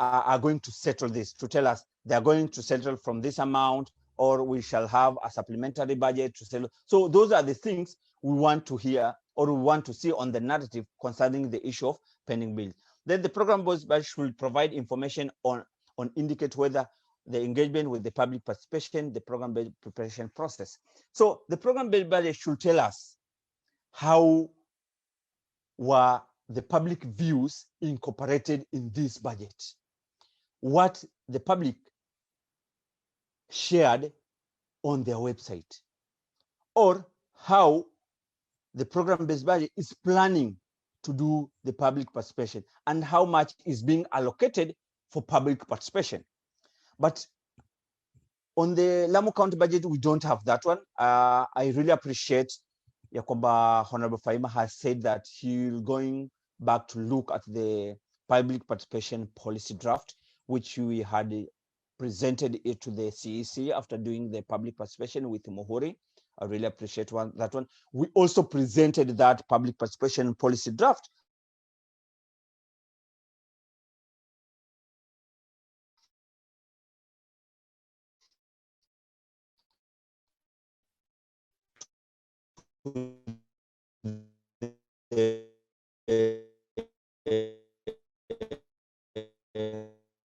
[SPEAKER 2] are going to settle this, to tell us they are going to settle from this amount, or we shall have a supplementary budget to settle. So those are the things we want to hear or we want to see on the narrative concerning the issue of pending bills. Then the program-based budget should provide information on indicate whether the engagement with the public participation, the program-based preparation process. So the program-based budget should tell us how were the public views incorporated in this budget, what the public shared on their website, or how the program-based budget is planning to do the public participation and how much is being allocated for public participation. But on the Lamu County budget, we don't have that one. I really appreciate Honorable Fahima has said that he's going back to look at the public participation policy draft, which we had presented it to the CEC after doing the public participation with Mohori. I really appreciate that one. We also presented that public participation policy draft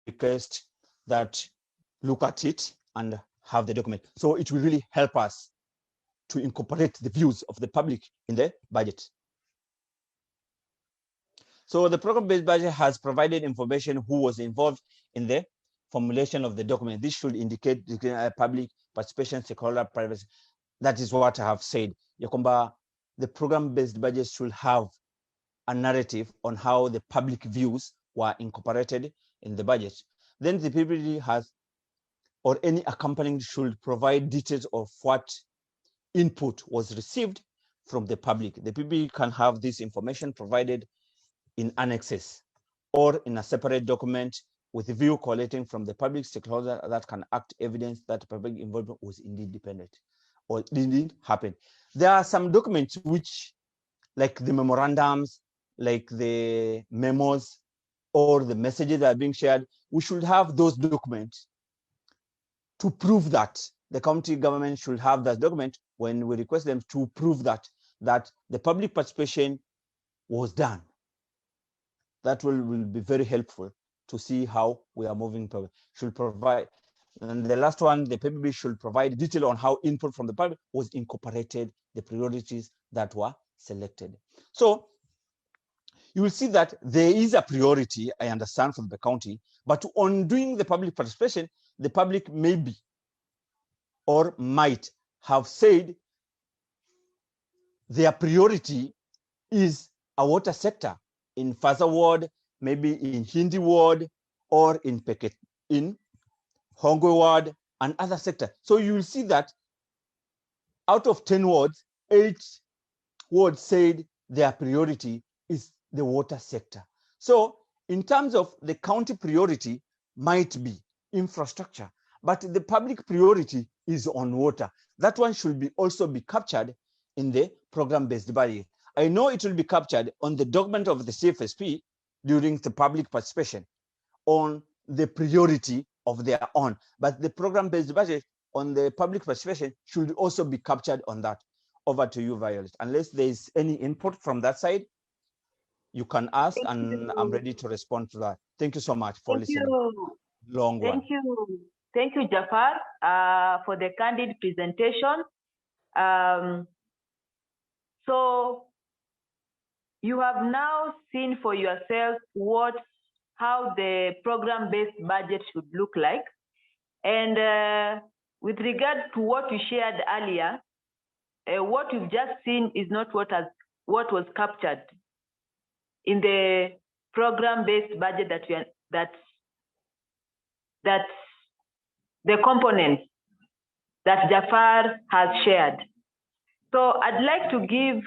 [SPEAKER 2] request that look at it and have the document. So it will really help us to incorporate the views of the public in the budget. So the program-based budget has provided information who was involved in the formulation of the document. This should indicate the public participation, stakeholder privacy. That is what I have said. The program-based budget should have a narrative on how the public views were incorporated in the budget. Then the PPD has, or any accompanying should provide details of what input was received from the public. The PPD can have this information provided in annexes or in a separate document with a view collating from the public stakeholder that can act evidence that public involvement was indeed dependent or didn't happen. There are some documents which, like the memorandums, like the memos, or the messages that are being shared, we should have those documents to prove that. The county government should have that document when we request them to prove that the public participation was done. That will be very helpful to see how we are moving forward. Should provide, and the last one, the PPB should provide detail on how input from the public was incorporated, the priorities that were selected. So you will see that there is a priority, I understand, from the county, but on doing the public participation, the public may be or might have said their priority is a water sector in Fasa ward, maybe in Hindi ward, or in Peket, in Hongwe ward, and other sectors. So you will see that out of 10 wards, 8 wards said their priority is the water sector. So in terms of the county priority might be infrastructure, but the public priority is on water. That one should be also be captured in the program-based budget. I know it will be captured on the document of the CFSP during the public participation on the priority of their own, but the program-based budget on the public participation should also be captured on that. Over to you, Violet. Unless there is any input from that side, you can ask, and I'm ready to respond to that. Thank you so much for listening. Long one.
[SPEAKER 7] Thank you, Jafar, for the candid presentation. So you have now seen for yourself how the program-based budget should look like. And with regard to what you shared earlier, what you've just seen is not what was captured in the program-based budget that the components that Jafar has shared. So I'd like to give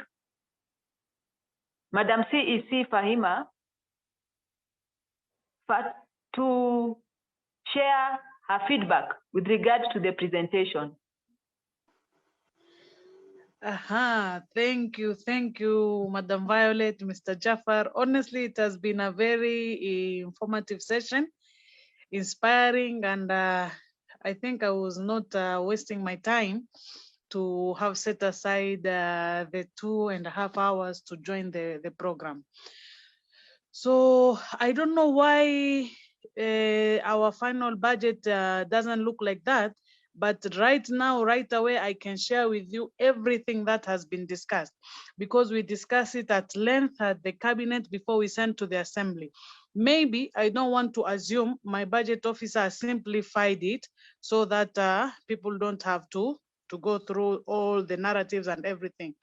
[SPEAKER 7] Madam CEC Fahima to share her feedback with regard to the presentation.
[SPEAKER 3] Thank you, Madam Violet, Mr. Jafar. Honestly, it has been a very informative session, inspiring, and I think I was not wasting my time to have set aside the 2.5 hours to join the program. So I don't know why our final budget doesn't look like that, but right now, right away, I can share with you everything that has been discussed, because we discussed it at length at the cabinet before we sent to the assembly. Maybe I don't want to assume my budget officer simplified it so that people don't have to go through all the narratives and everything.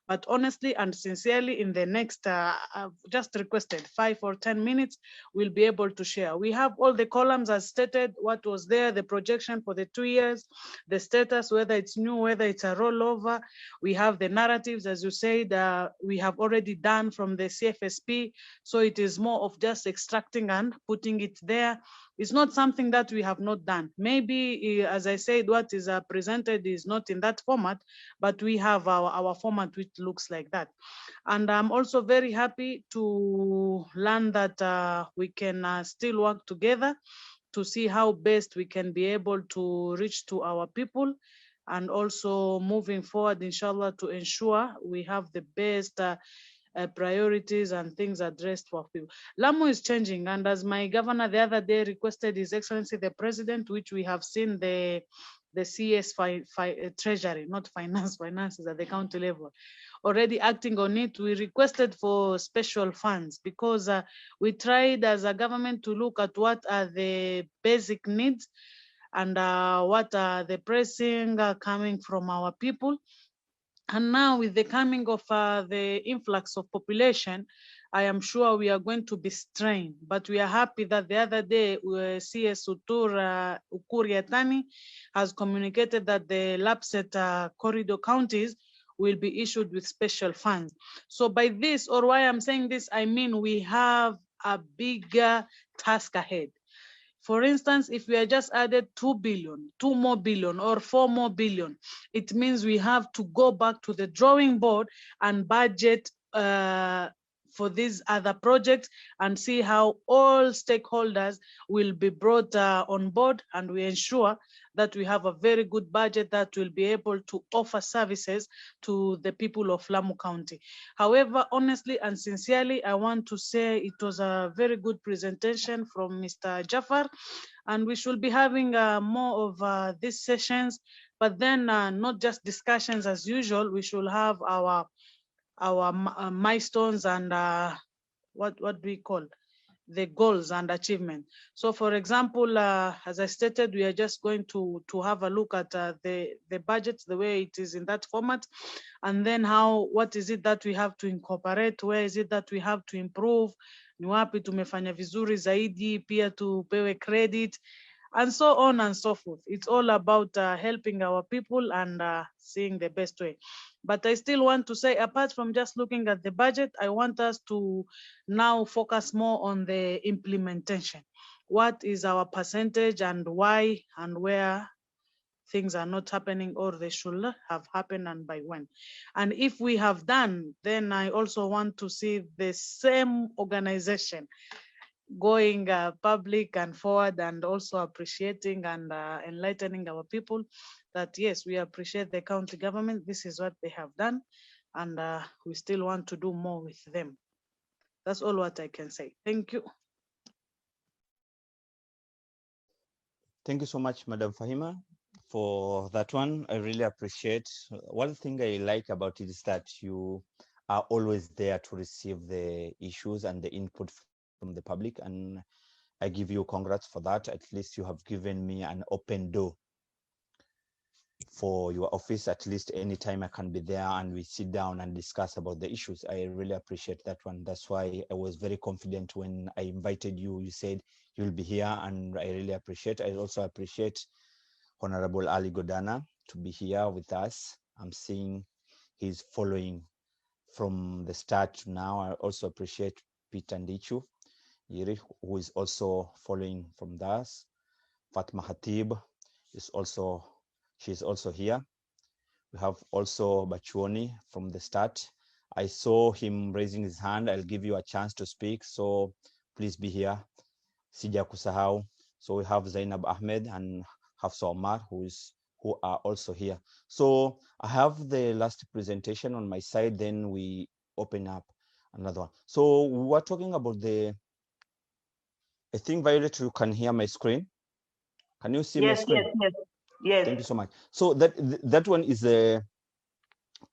[SPEAKER 3] But honestly and sincerely, in the next, I've just requested 5 or 10 minutes, we'll be able to share. We have all the columns as stated, what was there, the projection for the 2 years, the status, whether it's new, whether it's a rollover. We have the narratives, as you said, we have already done from the CFSP. So it is more of just extracting and putting it there. It's not something that we have not done. Maybe, as I said, what is presented is not in that format, but we have our format which looks like that. And I'm also very happy to learn that we can still work together to see how best we can be able to reach to our people, and also moving forward, inshallah, to ensure we have the best priorities and things addressed for people. Lamu is changing, and as my governor the other day requested His Excellency the President, which we have seen the CS Treasury, not finances at the county level, already acting on it. We requested for special funds because we tried as a government to look at what are the basic needs and what are the pressing coming from our people. And now with the coming of the influx of population, I am sure we are going to be strained. But we are happy that the other day, CS Ukur Yatani has communicated that the LAPSET corridor counties will be issued with special funds. So by this, or why I'm saying this, I mean we have a bigger task ahead. For instance, if we are just added 2 billion, 2 more billion, or 4 more billion, it means we have to go back to the drawing board and budget for these other projects and see how all stakeholders will be brought on board, and we ensure that we have a very good budget that will be able to offer services to the people of Lamu County. However, honestly and sincerely, I want to say it was a very good presentation from Mr. Jafar, and we should be having more of these sessions, but then not just discussions as usual. We should have our milestones and what do we call the goals and achievement. So for example, as I stated, we are just going to have a look at the budget, the way it is in that format, and then what is it that we have to incorporate, where is it that we have to improve, ni wapi tumefanya vizuri zaidi, pia tupewe credit, and so on and so forth. It's all about helping our people and seeing the best way. But I still want to say, apart from just looking at the budget, I want us to now focus more on the implementation. What is our percentage and why and where things are not happening or they should have happened and by when. And if we have done, then I also want to see the same organization going public and forward, and also appreciating and enlightening our people that yes, we appreciate the county government, this is what they have done, and we still want to do more with them. That's all what I can say. Thank you.
[SPEAKER 2] Thank you so much, Madam Fahima, for that one. I really appreciate. One thing I like about it is that you are always there to receive the issues and the input from the public, and I give you congrats for that. At least you have given me an open door for your office. At least anytime I can be there and we sit down and discuss about the issues. I really appreciate that one. That's why I was very confident when I invited you. You said you'll be here, and I really appreciate. I also appreciate Honorable Ali Godana to be here with us. I'm seeing he's following from the start to now. I also appreciate Peter Ndichu Yiri, who is also following from us. Fatma Hatib is also, she's also here. We have also Bachuoni from the start. I saw him raising his hand. I'll give you a chance to speak, so please be here. Sija kusahau. So we have Zainab Ahmed and Hafsa Omar, who are also here. So I have the last presentation on my side, then we open up another one. So we were talking about I think, Violet, you can hear my screen. Can you see my screen?
[SPEAKER 7] Yes.
[SPEAKER 2] Thank you so much. So that one is a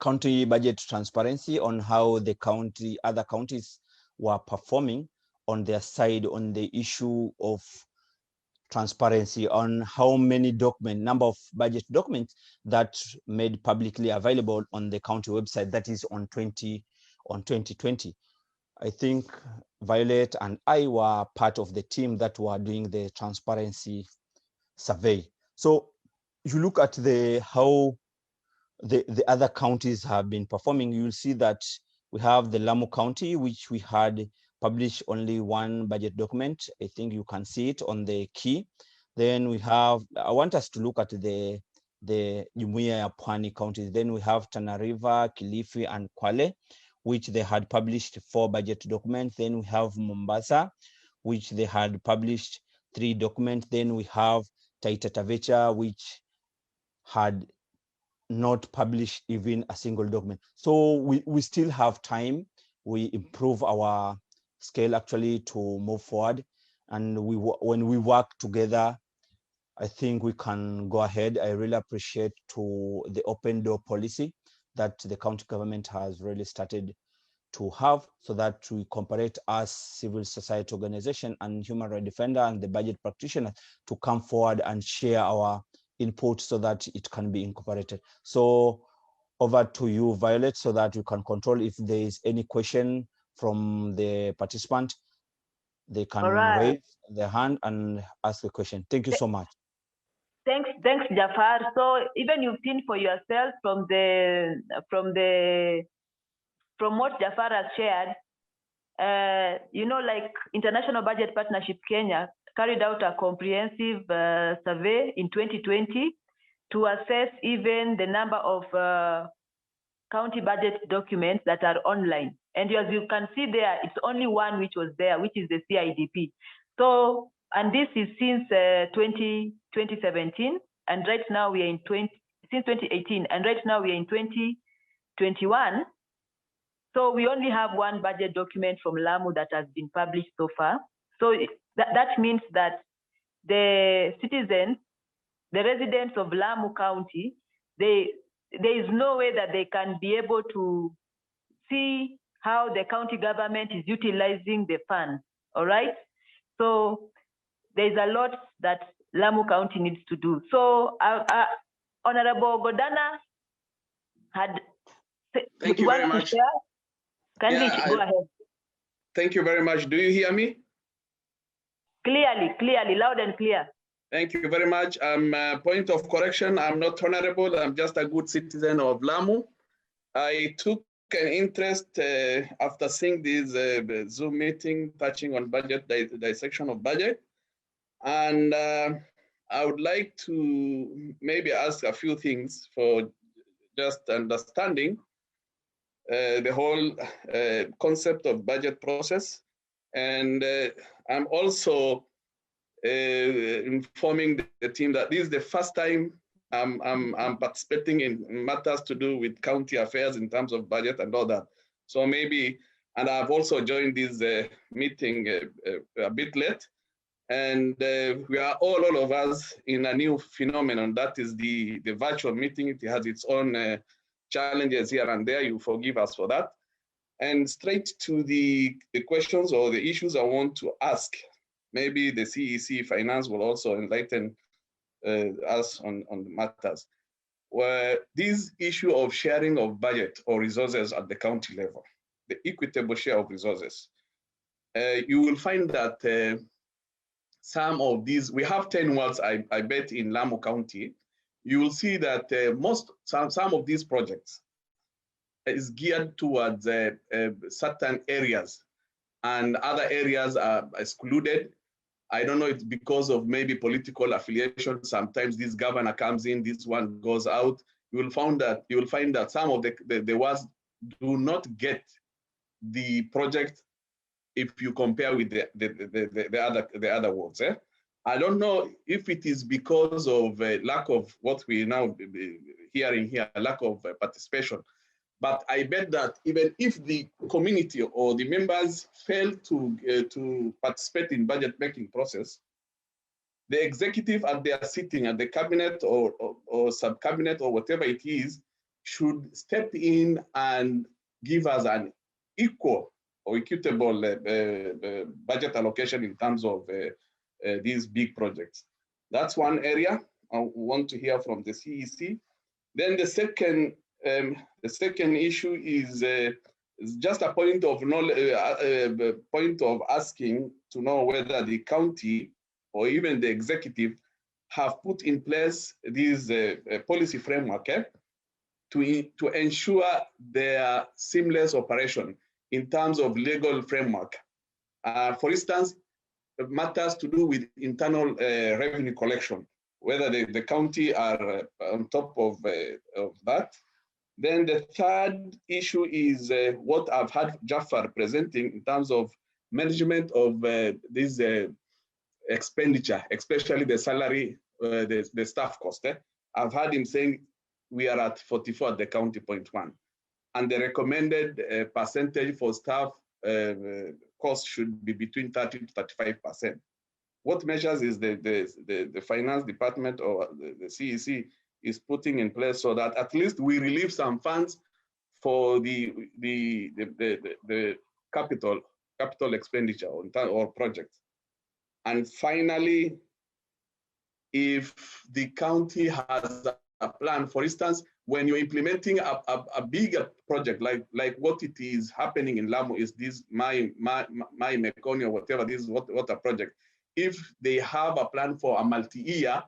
[SPEAKER 2] county budget transparency on how the other counties were performing on their side on the issue of transparency on how many number of budget documents that made publicly available on the county website, that is on 2020. I think Violet and I were part of the team that were doing the transparency survey. So if you look at how the other counties have been performing, you'll see that we have the Lamu County, which we had published only one budget document. I think you can see it on the key. Then we have, I want us to look at the Jumuiya ya Pwani counties. Then we have Tana River, Kilifi, and Kwale, which they had published 4 budget documents. Then we have Mombasa, which they had published 3 documents. Then we have Taita Taveta, which had not published even a single document. So we still have time. We improve our scale actually to move forward. And when we work together, I think we can go ahead. I really appreciate the open door policy that the county government has really started to have, so that we cooperate as civil society organization and human rights defender and the budget practitioner to come forward and share our input so that it can be incorporated. So over to you, Violet, so that you can control if there is any question from the participant. They can raise their hand and ask the question. Thank you so much.
[SPEAKER 7] Thanks, Jafar. So even you've seen for yourself from what Jafar has shared, like International Budget Partnership Kenya, carried out a comprehensive survey in 2020 to assess even the number of county budget documents that are online. And as you can see there, it's only one which was there, which is the CIDP. So, and this is since 2017, and right now we are in since 2018, and right now we are in 2021. So we only have one budget document from Lamu that has been published so far. So that means that the citizens, the residents of Lamu County, there is no way that they can be able to see how the county government is utilizing the funds, all right? So there's a lot that Lamu County needs to do. So Honorable Godana had
[SPEAKER 8] Thank you very much.
[SPEAKER 7] Kindly go ahead.
[SPEAKER 8] Thank you very much. Do you hear me?
[SPEAKER 7] Clearly, loud and clear.
[SPEAKER 8] Thank you very much. Point of correction, I'm not honorable. I'm just a good citizen of Lamu. I took an interest after seeing this Zoom meeting touching on budget, dissection of budget. And I would like to maybe ask a few things for just understanding the whole concept of budget process. And I'm also informing the team that this is the first time I'm participating in matters to do with county affairs in terms of budget and all that. So maybe, and I've also joined this meeting a bit late. And we are all of us in a new phenomenon, that is the virtual meeting. It has its own challenges here and there. You forgive us for that. And straight to the questions or the issues I want to ask. Maybe the CEC-Finance will also enlighten us on the matters. Where this issue of sharing of budget or resources at the county level, the equitable share of resources, you will find that some of these, we have 10 wards, I bet, in Lamu County. You will see that some of these projects is geared towards certain areas, and other areas are excluded. I don't know, it's because of maybe political affiliation. Sometimes this governor comes in, this one goes out. You will find that some of the wards do not get the project if you compare with the other wards. I don't know if it is because of lack of what we now hearing here, lack of participation. But I bet that even if the community or the members fail to participate in budget making process, the executive and they are sitting at the cabinet or sub-cabinet or whatever it is should step in and give us an equal or equitable budget allocation in terms of these big projects. That's one area I want to hear from the CEC. Then the second issue is just a point of knowledge, point of asking to know whether the county or even the executive have put in place this policy framework to ensure their seamless operation in terms of legal framework. For instance, matters to do with internal revenue collection, whether the county are on top of that. Then the third issue is what I've had Jafar presenting in terms of management of this expenditure, especially the salary, the staff cost. I've heard him saying we are at 44 at the county 0.1. And the recommended percentage for staff cost should be between 30 to 35%. What measures is the finance department or the CEC is putting in place so that at least we relieve some funds for the capital expenditure or projects? And finally, if the county has a plan, for instance, when you're implementing a bigger project like what it is happening in Lamu is this my Mekoni or whatever this water project. If they have a plan for a multi-year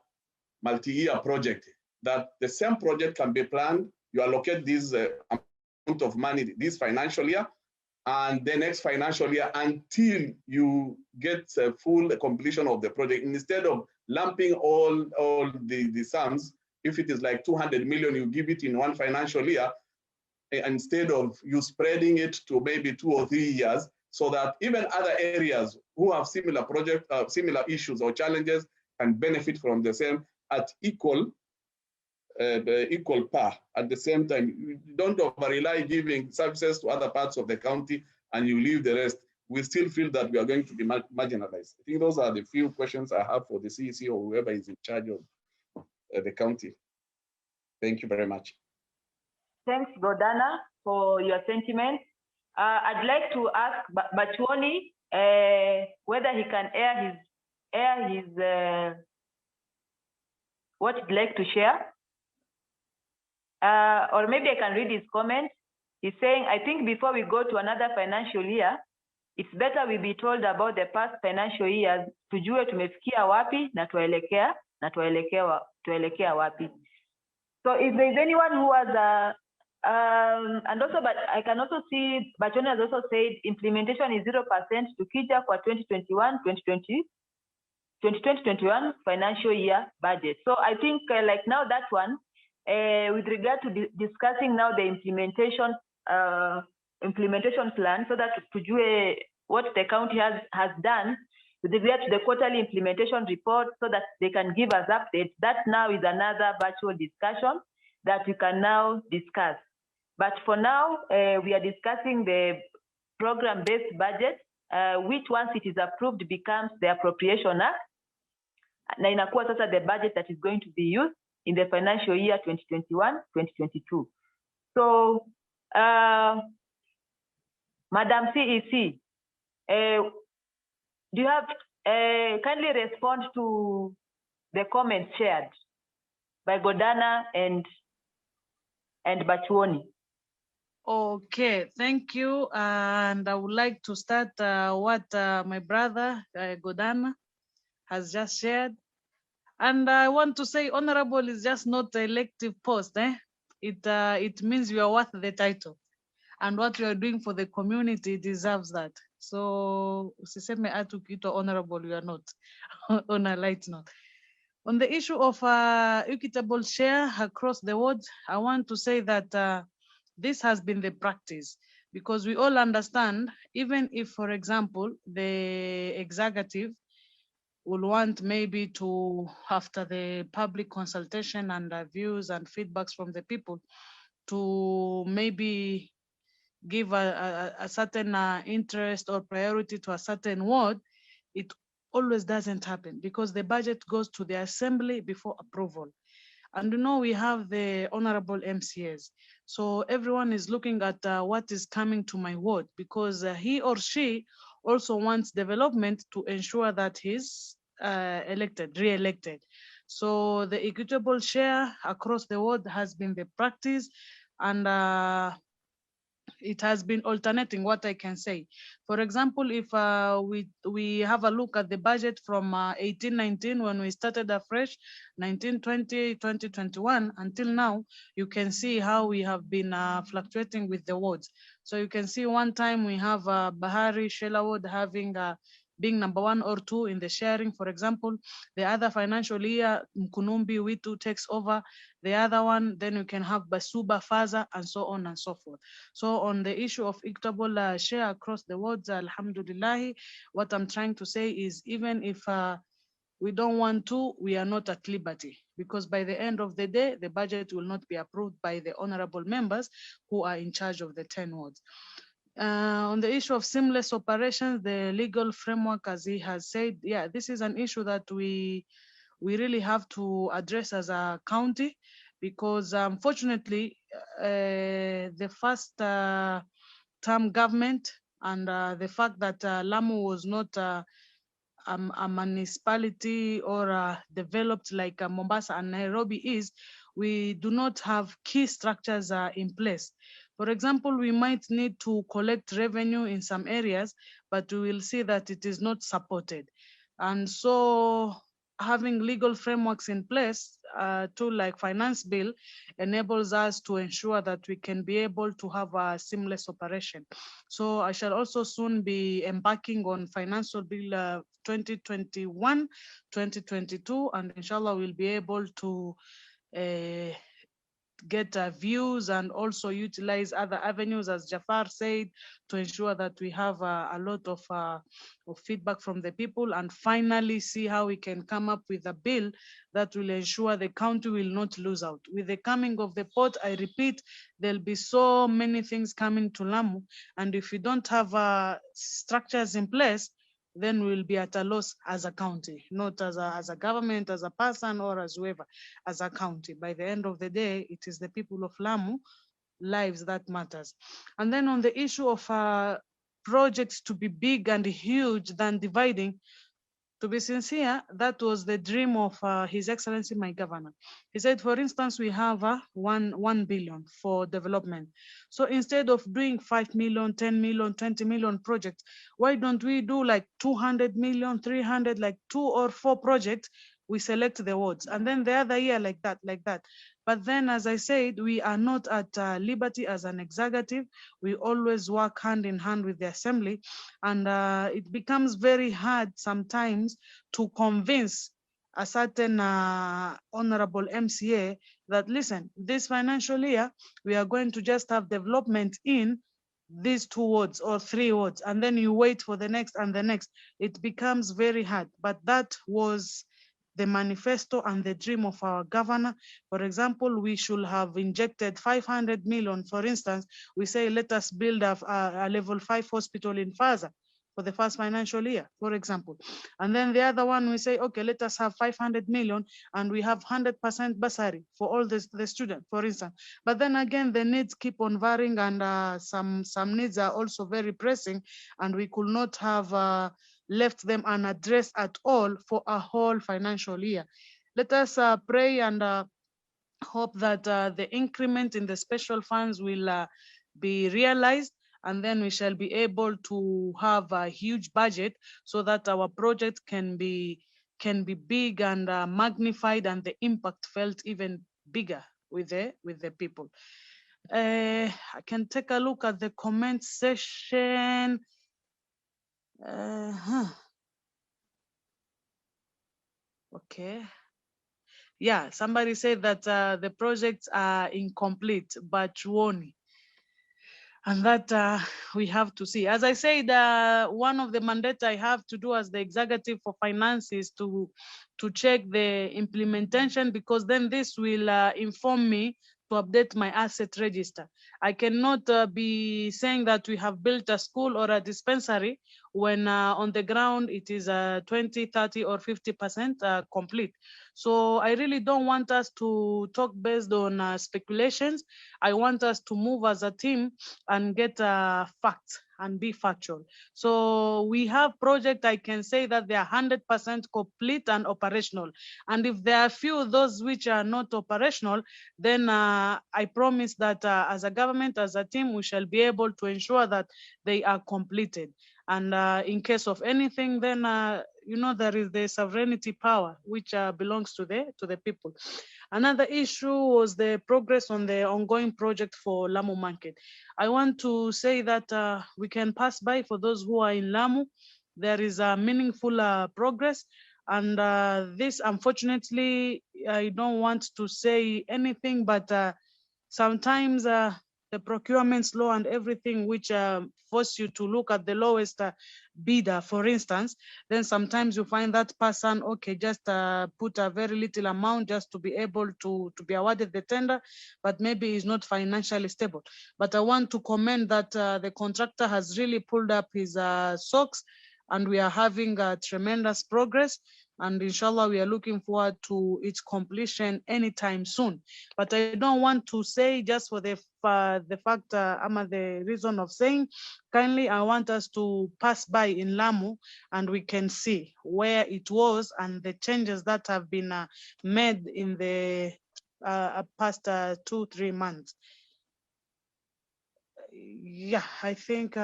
[SPEAKER 8] project, that the same project can be planned, you allocate this amount of money this financial year, and the next financial year until you get a full completion of the project, instead of lumping all the sums. If it is like 200 million, you give it in one financial year, instead of you spreading it to maybe 2 or 3 years, so that even other areas who have similar project, similar issues or challenges can benefit from the same at equal par. At the same time, you don't over-rely giving services to other parts of the county and you leave the rest. We still feel that we are going to be marginalized. I think those are the few questions I have for the CEC or whoever is in charge of the county. Thank you very much.
[SPEAKER 7] Thanks, Godana, for your sentiment. I'd like to ask Bachwani whether he can air his what he'd like to share. Or maybe I can read his comment. He's saying, I think before we go to another financial year, it's better we be told about the past financial years, tujue tumefikia wapi na tuelekea wapi. So if there's anyone who has and also, but I can also see, Bachoni has also said implementation is 0% tukija kwa 2020-21 financial year budget. So I think like now that one, with regard to discussing now the implementation plan, so that tujue what the county has done with regard to the quarterly implementation report, so that they can give us updates. That now is another virtual discussion that we can now discuss. But for now, we are discussing the program-based budget, which once it is approved becomes the Appropriation Act. Na inakuwa sasa the budget that is going to be used in the financial year 2021-2022. So, Madam CEC, do you have kindly respond to the comments shared by Godana and Bachwani?
[SPEAKER 3] Okay, thank you. And I would like to start what my brother Godana has just shared. And I want to say honorable is just not an elective post. It means you are worth the title. And what you are doing for the community deserves that. So, usiseme atu kitu honorable, you are not on a light note. On the issue of equitable share across the world, I want to say that this has been the practice, because we all understand, even if, for example, the executive will want maybe to, after the public consultation and views and feedbacks from the people, to maybe give a certain interest or priority to a certain ward, it always doesn't happen, because the budget goes to the assembly before approval. And you know, we have the honorable MCAs. So everyone is looking at what is coming to my ward, because he or she also wants development to ensure that he's re-elected. So the equitable share across the world has been the practice, and it has been alternating, what I can say. For example, if we have a look at the budget from 18-19, when we started afresh, 19-20, 20-21, until now, you can see how we have been fluctuating with the wards. So you can see one time we have Bahari, Shela ward having being number 1 or 2 in the sharing, for example. The other financial year, Mkunumbi, Witu takes over. The other one, then you can have Basuba, Faza, and so on and so forth. So on the issue of equitable share across the wards, alhamdulillah, what I'm trying to say is, even if we don't want to, we are not at liberty, because by the end of the day, the budget will not be approved by the honorable members who are in charge of the 10 wards. On the issue of seamless operations, the legal framework, as he has said, yeah, this is an issue that we really have to address as a county, because unfortunately, the first term government and the fact that Lamu was not a municipality or developed like Mombasa and Nairobi is, we do not have key structures in place. For example, we might need to collect revenue in some areas, but we will see that it is not supported. And so having legal frameworks in place, to like finance bill, enables us to ensure that we can be able to have a seamless operation. So I shall also soon be embarking on financial bill 2021, 2022, and inshallah we'll be able to get views and also utilize other avenues, as Jafar said, to ensure that we have a lot of feedback from the people, and finally see how we can come up with a bill that will ensure the county will not lose out. With the coming of the port, I repeat, there'll be so many things coming to Lamu, and if we don't have structures in place, then we'll be at a loss as a county, not as a government, as a person, or as whoever, as a county. By the end of the day, it is the people of Lamu lives that matters. And then on the issue of projects to be big and huge than dividing, to be sincere, that was the dream of His Excellency, my governor. He said, for instance, we have 1 billion for development. So instead of doing 5 million, 10 million, 20 million projects, why don't we do like 200 million, 300, like 2 or 4 projects? We select the wards, and then the other year like that. But then, as I said, we are not at liberty as an executive. We always work hand in hand with the assembly, and it becomes very hard sometimes to convince a certain honorable MCA that, listen, this financial year, we are going to just have development in these 2 wards or 3 wards, and then you wait for the next and the next. It becomes very hard, but that was the manifesto and the dream of our governor. For example, we should have injected 500 million, for instance. We say, let us build a level 5 hospital in Faza for the first financial year, for example. And then the other one, we say, okay, let us have 500 million and we have 100% bursary for all the students, for instance. But then again, the needs keep on varying, and some needs are also very pressing, and we could not have left them unaddressed at all for a whole financial year. Let us pray and hope that the increment in the special funds will be realized, and then we shall be able to have a huge budget so that our project can be big and magnified, and the impact felt even bigger with the people. I can take a look at the comment section. Okay. Yeah, somebody said that the projects are incomplete, but chuoni. And that we have to see. As I said, one of the mandates I have to do as the executive for finance is to check the implementation, because then this will inform me to update my asset register. I cannot be saying that we have built a school or a dispensary when on the ground it is 20, 30 or 50% complete. So I really don't want us to talk based on speculations. I want us to move as a team and get facts and be factual. So we have projects, I can say that they are 100% complete and operational. And if there are few of those which are not operational, then I promise that as a government, as a team, we shall be able to ensure that they are completed. And in case of anything, then there is the sovereignty power which belongs to the people. Another issue was the progress on the ongoing project for Lamu Market. I want to say that we can pass by for those who are in Lamu. There is a meaningful progress, and this, unfortunately, I don't want to say anything, but sometimes the procurement law and everything which force you to look at the lowest bidder, for instance, then sometimes you find that person, okay, just put a very little amount just to be able to be awarded the tender, but maybe he's not financially stable. But I want to commend that the contractor has really pulled up his socks, and we are having tremendous progress. And inshallah, we are looking forward to its completion anytime soon. But I don't want to say just for the fact, the reason of saying, kindly, I want us to pass by in Lamu and we can see where it was and the changes that have been made in the past 2-3 months. Yeah, I think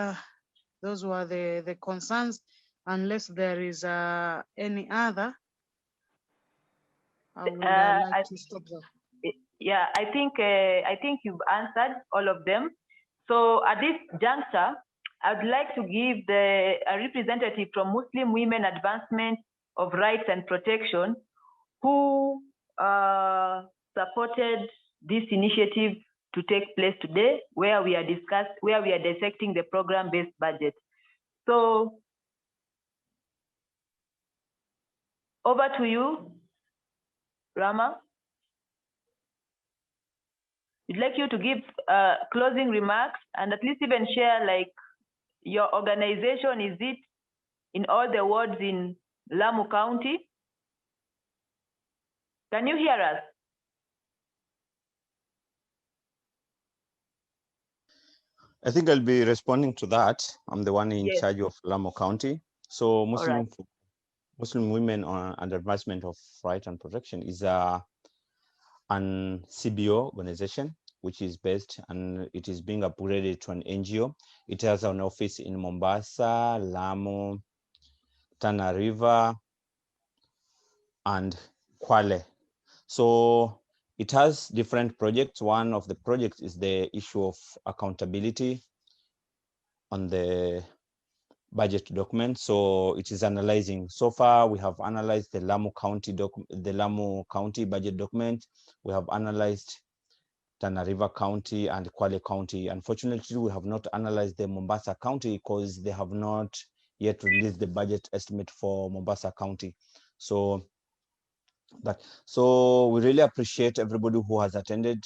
[SPEAKER 3] those were the concerns, unless there is any other. I would like to stop there.
[SPEAKER 7] Yeah, I think you've answered all of them. So at this juncture, I'd like to give a representative from Muslim Women Advancement of Rights and Protection who supported this initiative to take place today, where we are dissecting the program-based budget. So over to you, Rama. We'd like you to give closing remarks and at least even share like your organization, is it in all the wards in Lamu County? Can you hear us?
[SPEAKER 2] I think I'll be responding to that. I'm the one in
[SPEAKER 7] Yes.
[SPEAKER 2] charge of Lamu County. So
[SPEAKER 7] Right.
[SPEAKER 2] Muslim Women and Advancement of Right and Protection is an CBO organization, which is based, and it is being upgraded to an NGO. It has an office in Mombasa, Lamu, Tana River, and Kwale. So it has different projects. One of the projects is the issue of accountability on the budget document. So it is analyzing. So far, we have analyzed the Lamu County budget document. We have analyzed Tana River County and Kwale County. Unfortunately, we have not analyzed the Mombasa County because they have not yet released the budget estimate for Mombasa County. So we really appreciate everybody who has attended,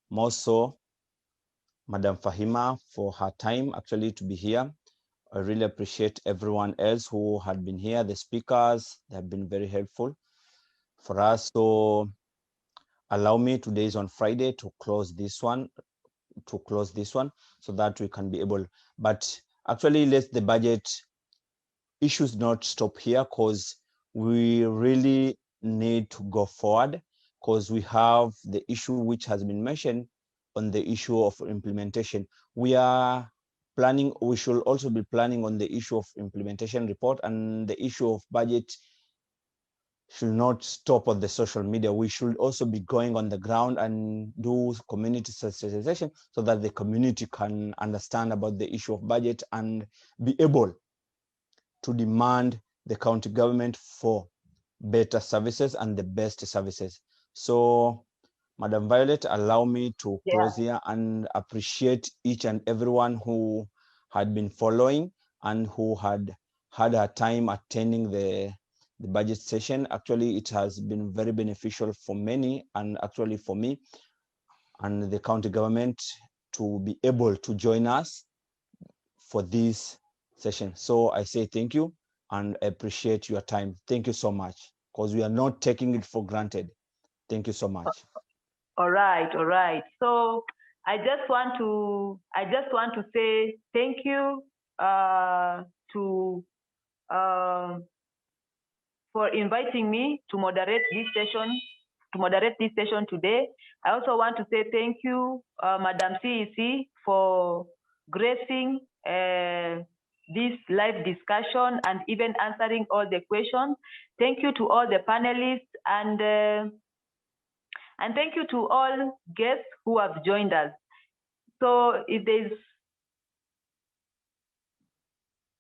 [SPEAKER 2] more so Madam Fahima for her time actually to be here. I really appreciate everyone else who had been here, the speakers, they have been very helpful for us. So allow me, today is on Friday, to close this one, so that we can be able, but actually let the budget issues not stop here, because we really need to go forward, because we have the issue which has been mentioned on the issue of implementation. We are planning, we should also be planning on the issue of implementation report, and the issue of budget should not stop on the social media. We should also be going on the ground and do community sensitization so that the community can understand about the issue of budget and be able to demand the county government for better services and the best services. So, Madam Violet, allow me to close here and appreciate each and everyone who had been following and who had had a time attending the budget session. Actually, it has been very beneficial for many, and actually for me and the county government, to be able to join us for this session. So I say thank you and appreciate your time. Thank you so much, because we are not taking it for granted. Thank you so much.
[SPEAKER 7] All right. So I just want to say thank you for inviting me to moderate this session today. I also want to say thank you, Madam CEC, for gracing this live discussion and even answering all the questions. Thank you to all the panelists, and thank you to all guests who have joined us. So if there's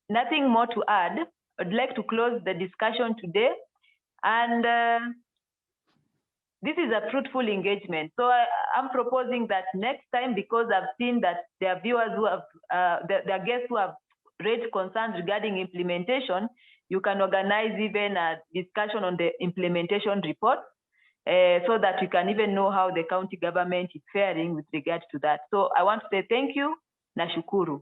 [SPEAKER 7] nothing more to add, I'd like to close the discussion today. And this is a fruitful engagement. So I'm proposing that next time, because I've seen that there are viewers who have, there are guests who have raised concerns regarding implementation, you can organize even a discussion on the implementation report, so that we can even know how the county government is faring with regard to that. So I want to say thank you, nashukuru.